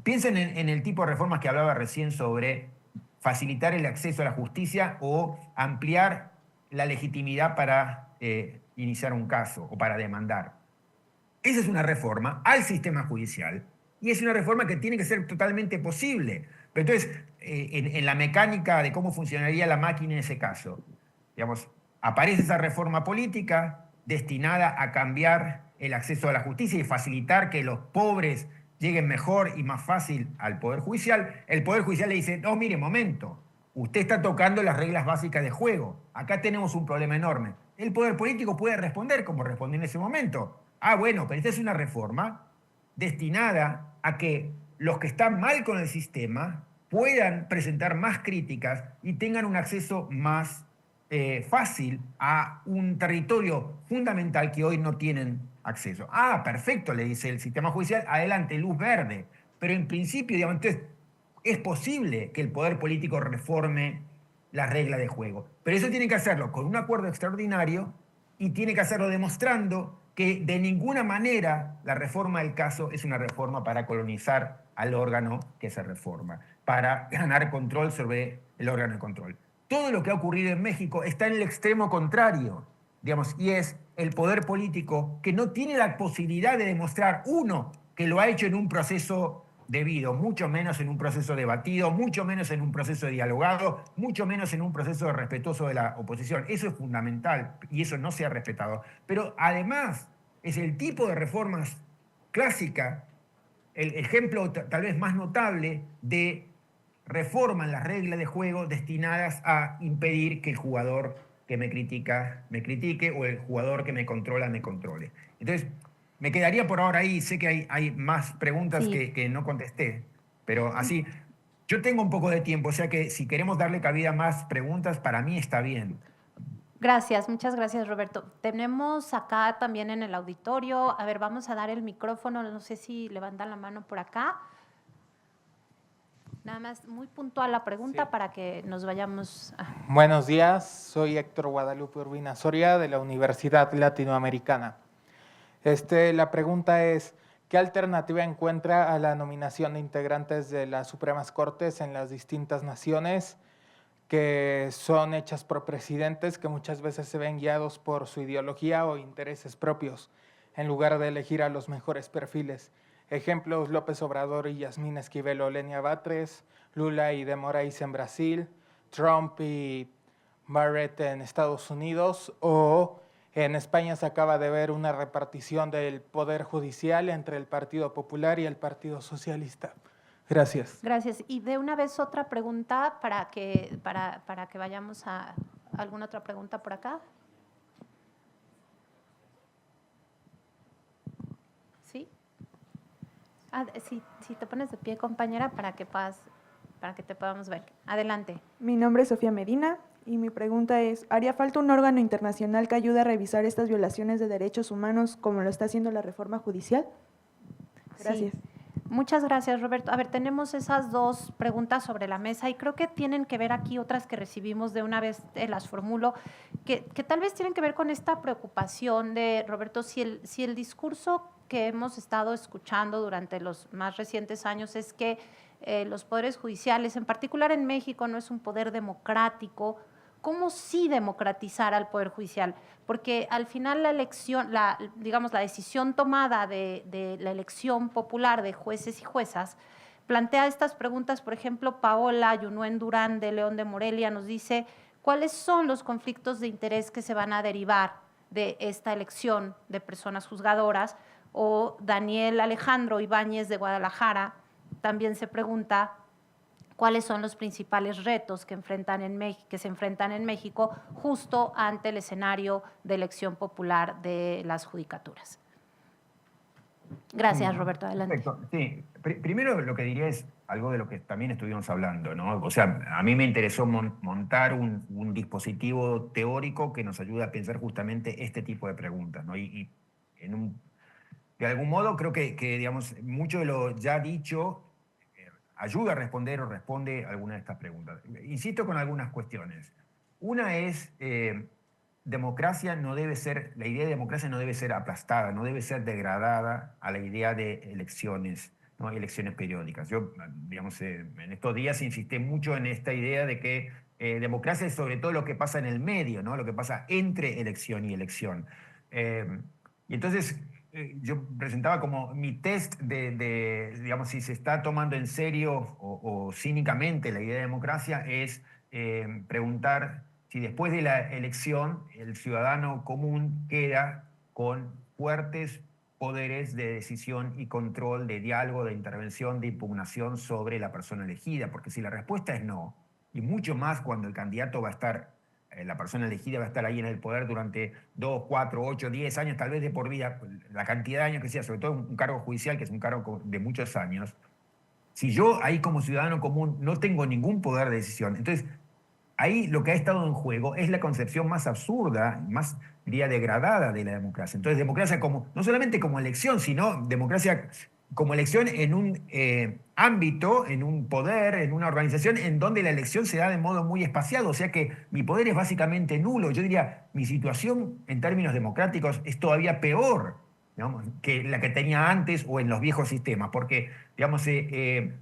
piensen en el tipo de reformas que hablaba recién sobre facilitar el acceso a la justicia o ampliar la legitimidad para iniciar un caso o para demandar. Esa es una reforma al sistema judicial y es una reforma que tiene que ser totalmente posible. Pero entonces, en la mecánica de cómo funcionaría la máquina en ese caso, digamos, aparece esa reforma política destinada a cambiar el acceso a la justicia y facilitar que los pobres lleguen mejor y más fácil al Poder Judicial. El Poder Judicial le dice, no, mire, momento, usted está tocando las reglas básicas de juego. Acá tenemos un problema enorme. El Poder Político puede responder como respondió en ese momento. Ah, bueno, pero esta es una reforma destinada a que los que están mal con el sistema puedan presentar más críticas y tengan un acceso más fácil a un territorio fundamental que hoy no tienen acceso. Ah, perfecto, le dice el sistema judicial, adelante, luz verde. Pero en principio, digamos, entonces, es posible que el poder político reforme las reglas de juego. Pero eso tiene que hacerlo con un acuerdo extraordinario y tiene que hacerlo demostrando que de ninguna manera la reforma del caso es una reforma para colonizar al órgano que se reforma, para ganar control sobre el órgano de control. Todo lo que ha ocurrido en México está en el extremo contrario, digamos, y es el poder político que no tiene la posibilidad de demostrar, uno, que lo ha hecho en un proceso debido, mucho menos en un proceso debatido, mucho menos en un proceso dialogado, mucho menos en un proceso respetuoso de la oposición. Eso es fundamental y eso no se ha respetado. Pero además es el tipo de reformas clásica, el ejemplo tal vez más notable de reforma en las reglas de juego destinadas a impedir que el jugador que me critica me critique o el jugador que me controla me controle. Entonces, me quedaría por ahora ahí, sé que hay más preguntas Sí. que no contesté, pero así, yo tengo un poco de tiempo, o sea que si queremos darle cabida a más preguntas, para mí está bien. Gracias, muchas gracias, Roberto. Tenemos acá también en el auditorio, a ver, vamos a dar el micrófono, no sé si levantan la mano por acá. Nada más, muy puntual la pregunta Sí. para que nos vayamos. Buenos días, soy Héctor Guadalupe Urbina Soria de la Universidad Latinoamericana. La pregunta es, ¿qué alternativa encuentra a la nominación de integrantes de las Supremas Cortes en las distintas naciones que son hechas por presidentes que muchas veces se ven guiados por su ideología o intereses propios, en lugar de elegir a los mejores perfiles? Ejemplos, López Obrador y Yasmín Esquivel o Lenia Batres, Lula y de Moraes en Brasil, Trump y Barrett en Estados Unidos, o en España se acaba de ver una repartición del poder judicial entre el Partido Popular y el Partido Socialista. Gracias. Gracias. Y de una vez otra pregunta para que vayamos a alguna otra pregunta por acá. ¿Sí? Si te pones de pie, compañera, para que te podamos ver. Adelante. Mi nombre es Sofía Medina y mi pregunta es, ¿haría falta un órgano internacional que ayude a revisar estas violaciones de derechos humanos como lo está haciendo la reforma judicial? Gracias. Sí. Muchas gracias, Roberto. A ver, tenemos esas dos preguntas sobre la mesa y creo que tienen que ver aquí otras que recibimos de una vez, las formulo, que tal vez tienen que ver con esta preocupación de, Roberto, si el discurso que hemos estado escuchando durante los más recientes años es que los poderes judiciales, en particular en México, no es un poder democrático. ¿Cómo sí democratizar al Poder Judicial? Porque al final la elección, digamos, la decisión tomada de la elección popular de jueces y juezas plantea estas preguntas. Por ejemplo, Paola Yunuen Durán de León de Morelia nos dice cuáles son los conflictos de interés que se van a derivar de esta elección de personas juzgadoras. O Daniel Alejandro Ibáñez de Guadalajara también se pregunta cuáles son los principales retos que se enfrentan en México justo ante el escenario de elección popular de las judicaturas. Gracias, Roberto. Adelante. Perfecto. Sí. Primero lo que diría es algo de lo que también estuvimos hablando, ¿no? O sea, a mí me interesó montar un dispositivo teórico que nos ayude a pensar justamente este tipo de preguntas, ¿no? De algún modo creo que digamos, mucho de lo ya dicho ayuda a responder o responde a alguna de estas preguntas. Insisto con algunas cuestiones. Una es, democracia no debe ser, la idea de democracia no debe ser aplastada, no debe ser degradada a la idea de elecciones, ¿no? Elecciones periódicas. Yo, digamos, en estos días insistí mucho en esta idea de que democracia es sobre todo lo que pasa en el medio, ¿no? Lo que pasa entre elección y elección. Y entonces yo presentaba como mi test digamos, si se está tomando en serio o cínicamente la idea de democracia, es preguntar si después de la elección el ciudadano común queda con fuertes poderes de decisión y control, de diálogo, de intervención, de impugnación sobre la persona elegida. Porque si la respuesta es no, y mucho más cuando el candidato va a estar, la persona elegida va a estar ahí en el poder durante 2, 4, 8, 10 años, tal vez de por vida, la cantidad de años que sea, sobre todo un cargo judicial, que es un cargo de muchos años. Si yo ahí como ciudadano común no tengo ningún poder de decisión, entonces ahí lo que ha estado en juego es la concepción más absurda, más, diría, degradada de la democracia. Entonces, democracia como, no solamente como elección, sino democracia como elección en un ámbito, en un poder, en una organización en donde la elección se da de modo muy espaciado, o sea que mi poder es básicamente nulo. Yo diría, mi situación en términos democráticos es todavía peor, digamos, que la que tenía antes o en los viejos sistemas, porque digamos,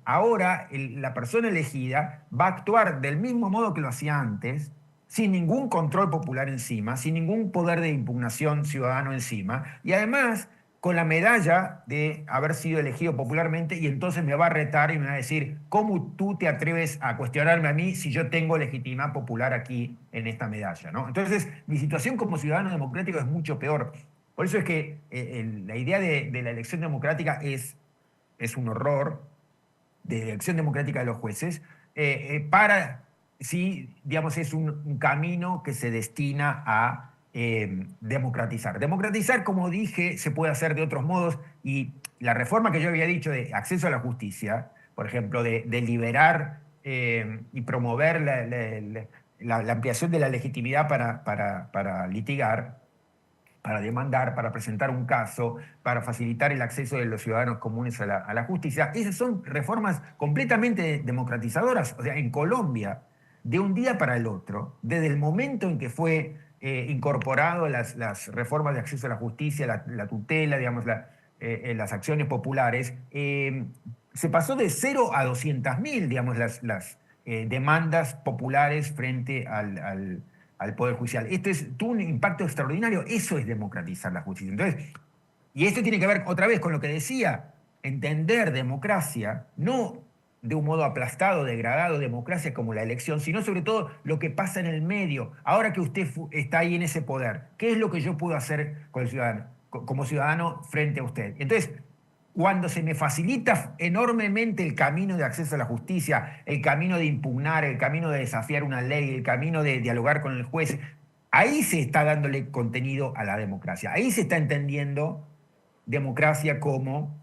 ahora la persona elegida va a actuar del mismo modo que lo hacía antes, sin ningún control popular encima, sin ningún poder de impugnación ciudadano encima, y además con la medalla de haber sido elegido popularmente, y entonces me va a retar y me va a decir, ¿cómo tú te atreves a cuestionarme a mí si yo tengo legitimidad popular aquí en esta medalla, ¿no? Entonces, mi situación como ciudadano democrático es mucho peor. Por eso es que la idea de la elección democrática es un horror, de elección democrática de los jueces, sí, digamos, es un camino que se destina a democratizar. Democratizar, como dije, se puede hacer de otros modos, y la reforma que yo había dicho de acceso a la justicia, por ejemplo, de liberar y promover la ampliación de la legitimidad para litigar, para demandar, para presentar un caso, para facilitar el acceso de los ciudadanos comunes a la justicia. Esas son reformas completamente democratizadoras. O sea, en Colombia, de un día para el otro, desde el momento en que fue incorporado las reformas de acceso a la justicia, la tutela, digamos, las acciones populares, se pasó de 0 a 200.000, digamos, las demandas populares frente al Poder Judicial. Tuvo un impacto extraordinario. Eso es democratizar la justicia. Entonces, y esto tiene que ver otra vez con lo que decía, entender democracia, no de un modo aplastado, degradado, democracia como la elección, sino sobre todo lo que pasa en el medio. Ahora que usted está ahí en ese poder, ¿qué es lo que yo puedo hacer con el ciudadano, como ciudadano frente a usted? Entonces, cuando se me facilita enormemente el camino de acceso a la justicia, el camino de impugnar, el camino de desafiar una ley, el camino de dialogar con el juez, ahí se está dándole contenido a la democracia. Ahí se está entendiendo democracia como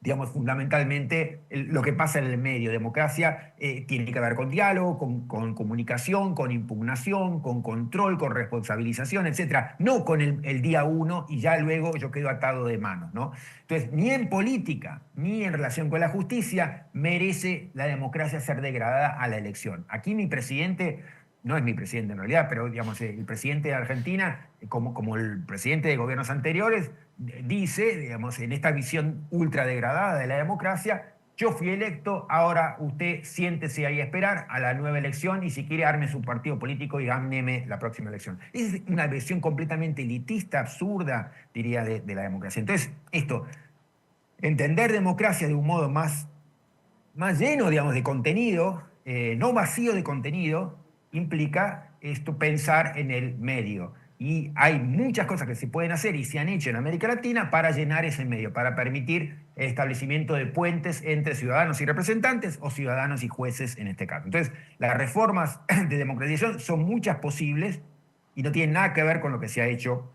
digamos, fundamentalmente lo que pasa en el medio. Democracia tiene que ver con diálogo, con comunicación, con impugnación, con control, con responsabilización, etcétera. No con el día uno y ya luego yo quedo atado de manos, ¿no? Entonces, ni en política, ni en relación con la justicia, merece la democracia ser degradada a la elección. Aquí mi presidente, no es mi presidente en realidad, pero digamos, el presidente de Argentina, como el presidente de gobiernos anteriores, dice, digamos, en esta visión ultra degradada de la democracia, yo fui electo, ahora usted siéntese ahí a esperar a la nueva elección y si quiere arme su partido político y gámneme la próxima elección. Es una visión completamente elitista, absurda, diría, de la democracia. Entonces, entender democracia de un modo más lleno, digamos, de contenido, no vacío de contenido, implica pensar en el medio. Y hay muchas cosas que se pueden hacer y se han hecho en América Latina para llenar ese medio, para permitir el establecimiento de puentes entre ciudadanos y representantes o ciudadanos y jueces en este caso. Entonces, las reformas de democratización son muchas posibles y no tienen nada que ver con lo que se ha hecho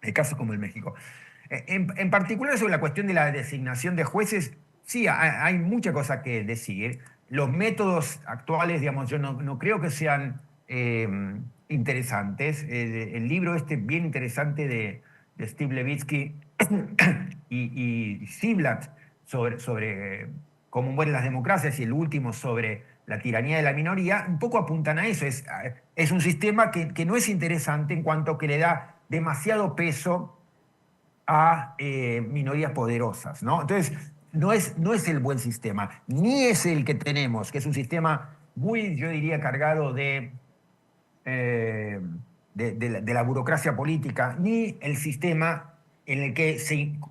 en casos como el México. En particular sobre la cuestión de la designación de jueces, sí, hay mucha cosa que decir. Los métodos actuales, digamos, yo no creo que sean interesantes. El libro bien interesante de Steve Levitsky y Ziblatt sobre cómo mueren las democracias y el último sobre la tiranía de la minoría, un poco apuntan a eso. Es un sistema que no es interesante en cuanto que le da demasiado peso a minorías poderosas, ¿no? Entonces, no es el buen sistema, ni es el que tenemos, que es un sistema muy, yo diría, cargado de la burocracia política, ni el sistema en el que,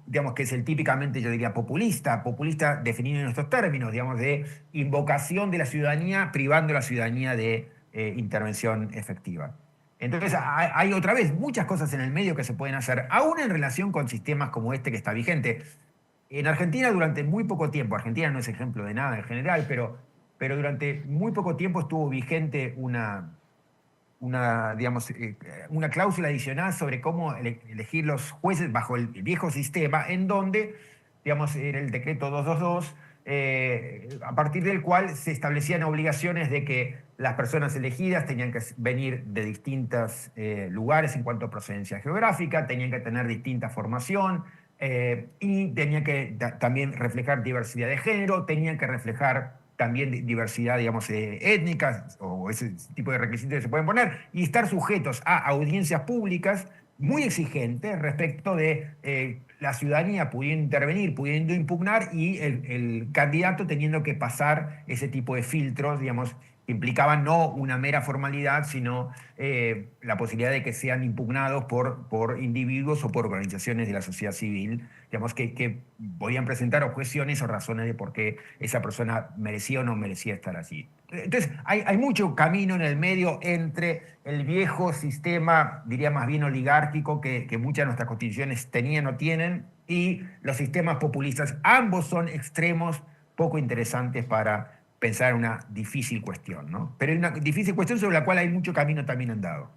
digamos, que es el típicamente, yo diría, populista definido en nuestros términos, digamos, de invocación de la ciudadanía, privando a la ciudadanía de intervención efectiva. Entonces, hay otra vez muchas cosas en el medio que se pueden hacer, aún en relación con sistemas como este que está vigente. En Argentina durante muy poco tiempo, Argentina no es ejemplo de nada en general, pero durante muy poco tiempo estuvo vigente digamos, una cláusula adicional sobre cómo elegir los jueces bajo el viejo sistema, en donde, digamos, era el decreto 222, a partir del cual se establecían obligaciones de que las personas elegidas tenían que venir de distintos lugares en cuanto a procedencia geográfica, tenían que tener distinta formación y tenían que también reflejar diversidad de género, tenían que reflejar también diversidad, digamos, étnica o ese tipo de requisitos que se pueden poner y estar sujetos a audiencias públicas muy exigentes respecto de la ciudadanía pudiendo intervenir, pudiendo impugnar y el candidato teniendo que pasar ese tipo de filtros, digamos, que implicaban no una mera formalidad, sino la posibilidad de que sean impugnados por individuos o por organizaciones de la sociedad civil, digamos, que podían presentar objeciones o razones de por qué esa persona merecía o no merecía estar allí. Entonces, hay mucho camino en el medio entre el viejo sistema, diría más bien oligárquico, que muchas de nuestras constituciones tenían o tienen, y los sistemas populistas. Ambos son extremos poco interesantes para pensar en una difícil cuestión, ¿no? Pero es una difícil cuestión sobre la cual hay mucho camino también andado.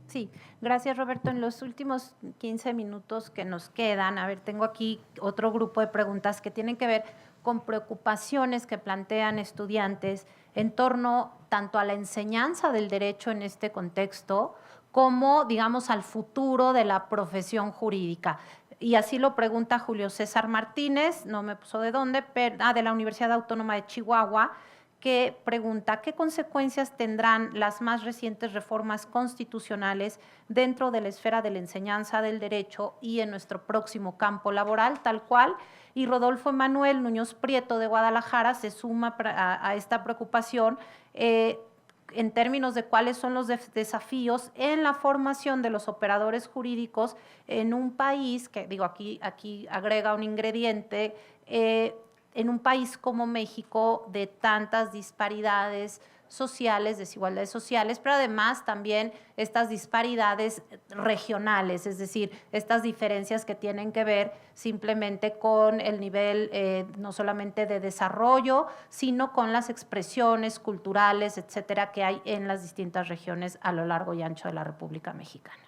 Sí, gracias Roberto. En los últimos 15 minutos que nos quedan, a ver, tengo aquí otro grupo de preguntas que tienen que ver con preocupaciones que plantean estudiantes en torno tanto a la enseñanza del derecho en este contexto como, digamos, al futuro de la profesión jurídica. Y así lo pregunta Julio César Martínez, no me puso de dónde, pero, de la Universidad Autónoma de Chihuahua, que pregunta qué consecuencias tendrán las más recientes reformas constitucionales dentro de la esfera de la enseñanza del derecho y en nuestro próximo campo laboral, tal cual. Y Rodolfo Emanuel Muñoz Prieto de Guadalajara se suma a esta preocupación en términos de cuáles son los desafíos en la formación de los operadores jurídicos en un país, que digo, aquí agrega un ingrediente, en un país como México de tantas disparidades sociales, desigualdades sociales, pero además también estas disparidades regionales, es decir, estas diferencias que tienen que ver simplemente con el nivel no solamente de desarrollo, sino con las expresiones culturales, etcétera, que hay en las distintas regiones a lo largo y ancho de la República Mexicana.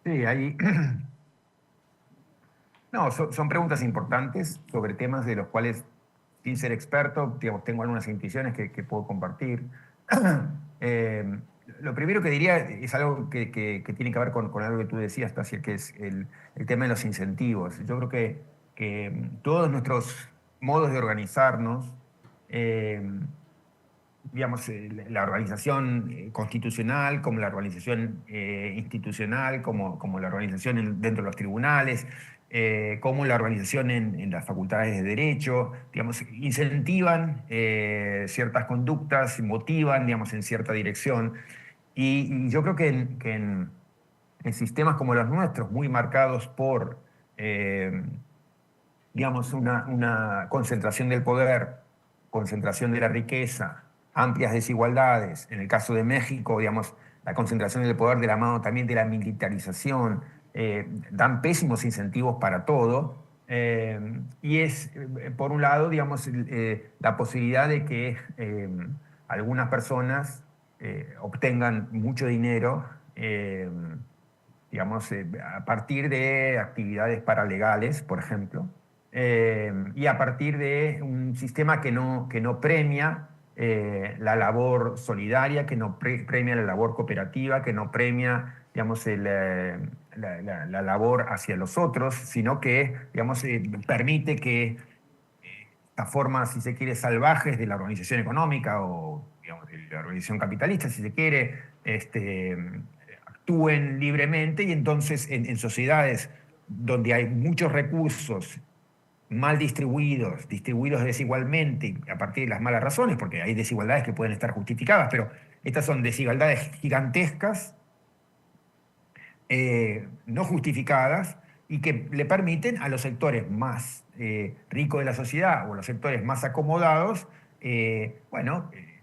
Sí, ahí No, son preguntas importantes sobre temas de los cuales, sin ser experto, digamos, tengo algunas intuiciones que puedo compartir. Lo primero que diría es algo que tiene que ver con algo que tú decías, Tasia, que es el tema de los incentivos. Yo creo que todos nuestros modos de organizarnos, digamos, la organización constitucional, como la organización institucional, como la organización dentro de los tribunales, como la organización en las facultades de Derecho, digamos, incentivan ciertas conductas, motivan, digamos, en cierta dirección. Y yo creo que en sistemas como los nuestros, muy marcados por, digamos, una concentración del poder, concentración de la riqueza, amplias desigualdades, en el caso de México, digamos, la concentración del poder de la mano también de la militarización, dan pésimos incentivos para todo, y es, por un lado, digamos, la posibilidad de que algunas personas obtengan mucho dinero, digamos, a partir de actividades paralegales, por ejemplo, y a partir de un sistema que no premia la labor solidaria, que no premia la labor cooperativa, que no premia, digamos, la labor hacia los otros, sino que, digamos, permite que estas formas, si se quiere, salvajes de la organización económica o, digamos, de la organización capitalista, si se quiere, actúen libremente, y entonces en sociedades donde hay muchos recursos mal distribuidos desigualmente, a partir de las malas razones, porque hay desigualdades que pueden estar justificadas, pero estas son desigualdades gigantescas, no justificadas, y que le permiten a los sectores más ricos de la sociedad o a los sectores más acomodados,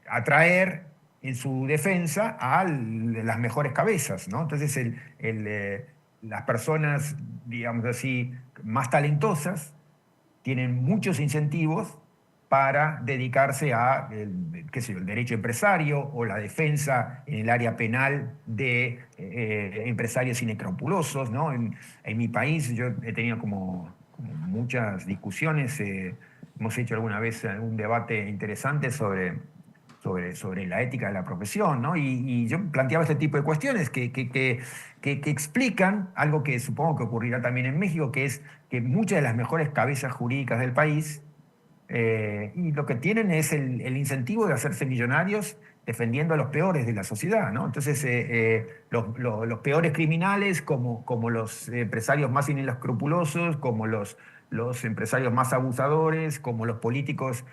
atraer en su defensa a las mejores cabezas, ¿no? Entonces las personas, digamos así, más talentosas, tienen muchos incentivos para dedicarse a, el derecho empresario o la defensa en el área penal de empresarios inescrupulosos, ¿no? En mi país yo he tenido como muchas discusiones, hemos hecho alguna vez un debate interesante sobre la ética de la profesión, ¿no? Y yo planteaba este tipo de cuestiones que explican algo que supongo que ocurrirá también en México, que es que muchas de las mejores cabezas jurídicas del país, y lo que tienen es el incentivo de hacerse millonarios defendiendo a los peores de la sociedad, ¿no? Entonces, los peores criminales, como los empresarios más inescrupulosos, como los empresarios más abusadores, como los políticos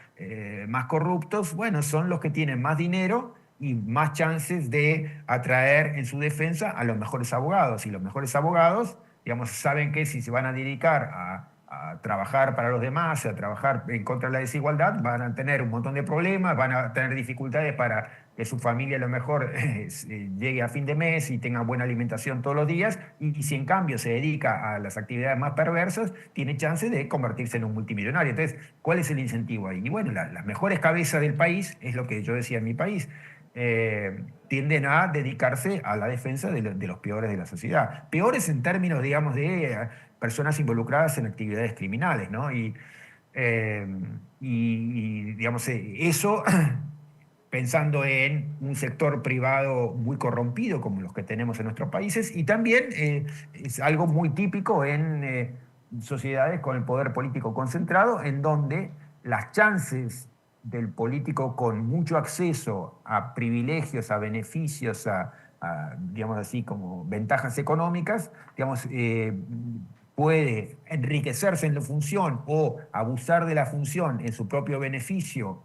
más corruptos, bueno, son los que tienen más dinero y más chances de atraer en su defensa a los mejores abogados. Y los mejores abogados, digamos, saben que si se van a dedicar a trabajar para los demás, a trabajar en contra de la desigualdad, van a tener un montón de problemas, van a tener dificultades para que su familia a lo mejor llegue a fin de mes y tenga buena alimentación todos los días, y si en cambio se dedica a las actividades más perversas, tiene chance de convertirse en un multimillonario. Entonces, ¿cuál es el incentivo ahí? Y bueno, las mejores cabezas del país, es lo que yo decía en mi país, tienden a dedicarse a la defensa de los peores de la sociedad. Peores en términos, digamos, de personas involucradas en actividades criminales, ¿no? Y digamos, eso pensando en un sector privado muy corrompido como los que tenemos en nuestros países, y también es algo muy típico en sociedades con el poder político concentrado, en donde las chances del político con mucho acceso a privilegios, a beneficios, digamos así, como ventajas económicas, digamos, puede enriquecerse en la función o abusar de la función en su propio beneficio,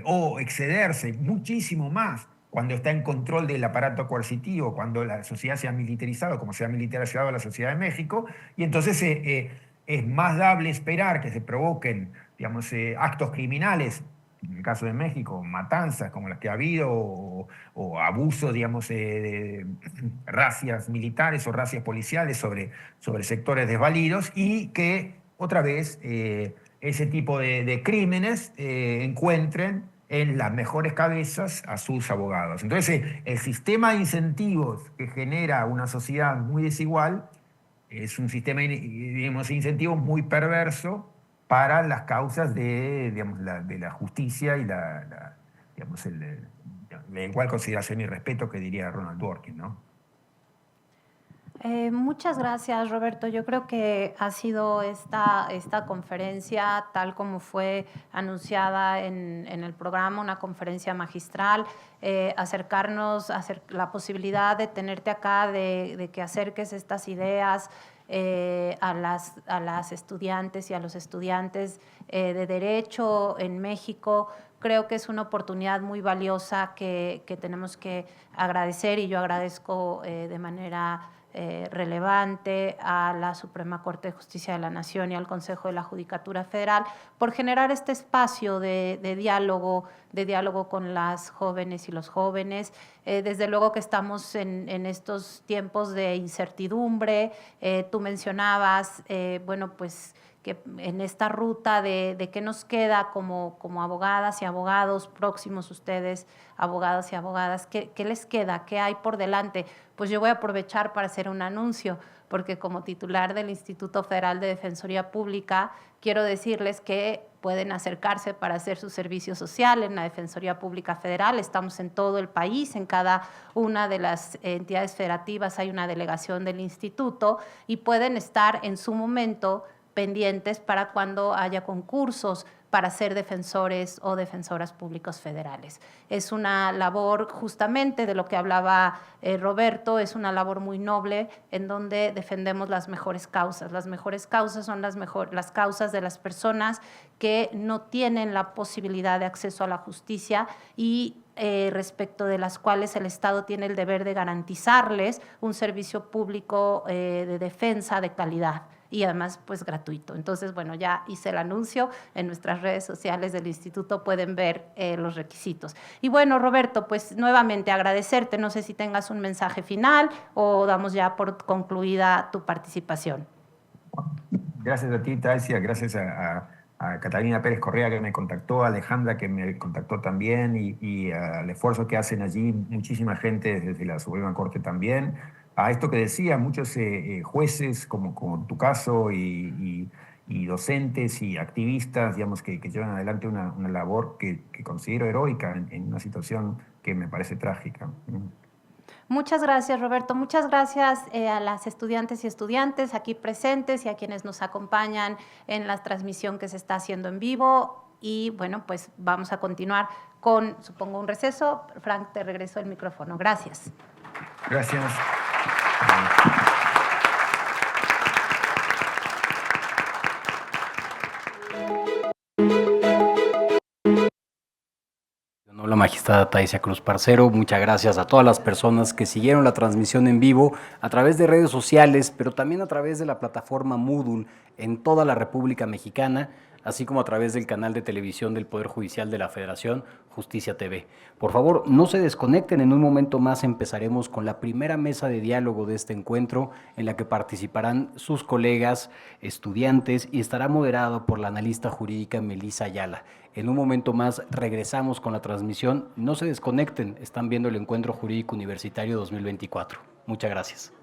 o excederse muchísimo más cuando está en control del aparato coercitivo, cuando la sociedad se ha militarizado, como se ha militarizado la sociedad de México, y entonces es más dable esperar que se provoquen, digamos, actos criminales, en el caso de México, matanzas como las que ha habido, o abuso, digamos, de racias militares o racias policiales sobre sectores desvalidos, y que, otra vez, ese tipo de crímenes encuentren en las mejores cabezas a sus abogados. Entonces, el sistema de incentivos que genera una sociedad muy desigual es un sistema, digamos, de incentivos muy perverso para las causas de, digamos, de la justicia y digamos, la igual consideración y respeto que diría Ronald Dworkin, ¿no? Muchas gracias, Roberto. Yo creo que ha sido esta conferencia, tal como fue anunciada en el programa, una conferencia magistral, acercarnos, la posibilidad de tenerte acá, de que acerques estas ideas a las estudiantes y a los estudiantes de Derecho en México. Creo que es una oportunidad muy valiosa que tenemos que agradecer, y yo agradezco de manera relevante a la Suprema Corte de Justicia de la Nación y al Consejo de la Judicatura Federal por generar este espacio de diálogo con las jóvenes y los jóvenes. Desde luego que estamos en estos tiempos de incertidumbre. Tú mencionabas, bueno, pues que en esta ruta de qué nos queda como abogadas y abogados próximos, ustedes, abogados y abogadas, ¿qué les queda? ¿Qué hay por delante? Pues yo voy a aprovechar para hacer un anuncio, porque como titular del Instituto Federal de Defensoría Pública, quiero decirles que pueden acercarse para hacer su servicio social en la Defensoría Pública Federal. Estamos en todo el país, en cada una de las entidades federativas hay una delegación del instituto, y pueden estar en su momento pendientes para cuando haya concursos para ser defensores o defensoras públicos federales. Es una labor, justamente de lo que hablaba Roberto, es una labor muy noble en donde defendemos las mejores causas. Las mejores causas son las causas de las personas que no tienen la posibilidad de acceso a la justicia y respecto de las cuales el Estado tiene el deber de garantizarles un servicio público de defensa de calidad y además pues gratuito. Entonces, bueno, ya hice el anuncio, en nuestras redes sociales del instituto pueden ver los requisitos. Y bueno, Roberto, pues nuevamente agradecerte, no sé si tengas un mensaje final o damos ya por concluida tu participación. Gracias a ti, Taisia, gracias a Catalina Pérez Correa que me contactó, a Alejandra que me contactó también, y al esfuerzo que hacen allí muchísima gente desde la Suprema Corte también. A esto que decía, muchos jueces, como tu caso, y docentes y activistas, digamos, que llevan adelante una labor que considero heroica en una situación que me parece trágica. Muchas gracias, Roberto. Muchas gracias a las estudiantes y estudiantes aquí presentes y a quienes nos acompañan en la transmisión que se está haciendo en vivo. Y bueno, pues vamos a continuar con, supongo, un receso. Frank, te regreso el micrófono. Gracias. Gracias. La magistrada Taisia Cruz Parcero, muchas gracias a todas las personas que siguieron la transmisión en vivo a través de redes sociales, pero también a través de la plataforma Moodle en toda la República Mexicana, así como a través del canal de televisión del Poder Judicial de la Federación, Justicia TV. Por favor, no se desconecten, en un momento más empezaremos con la primera mesa de diálogo de este encuentro, en la que participarán sus colegas, estudiantes, y estará moderado por la analista jurídica Melissa Ayala. En un momento más regresamos con la transmisión. No se desconecten, están viendo el Encuentro Jurídico Universitario 2024. Muchas gracias.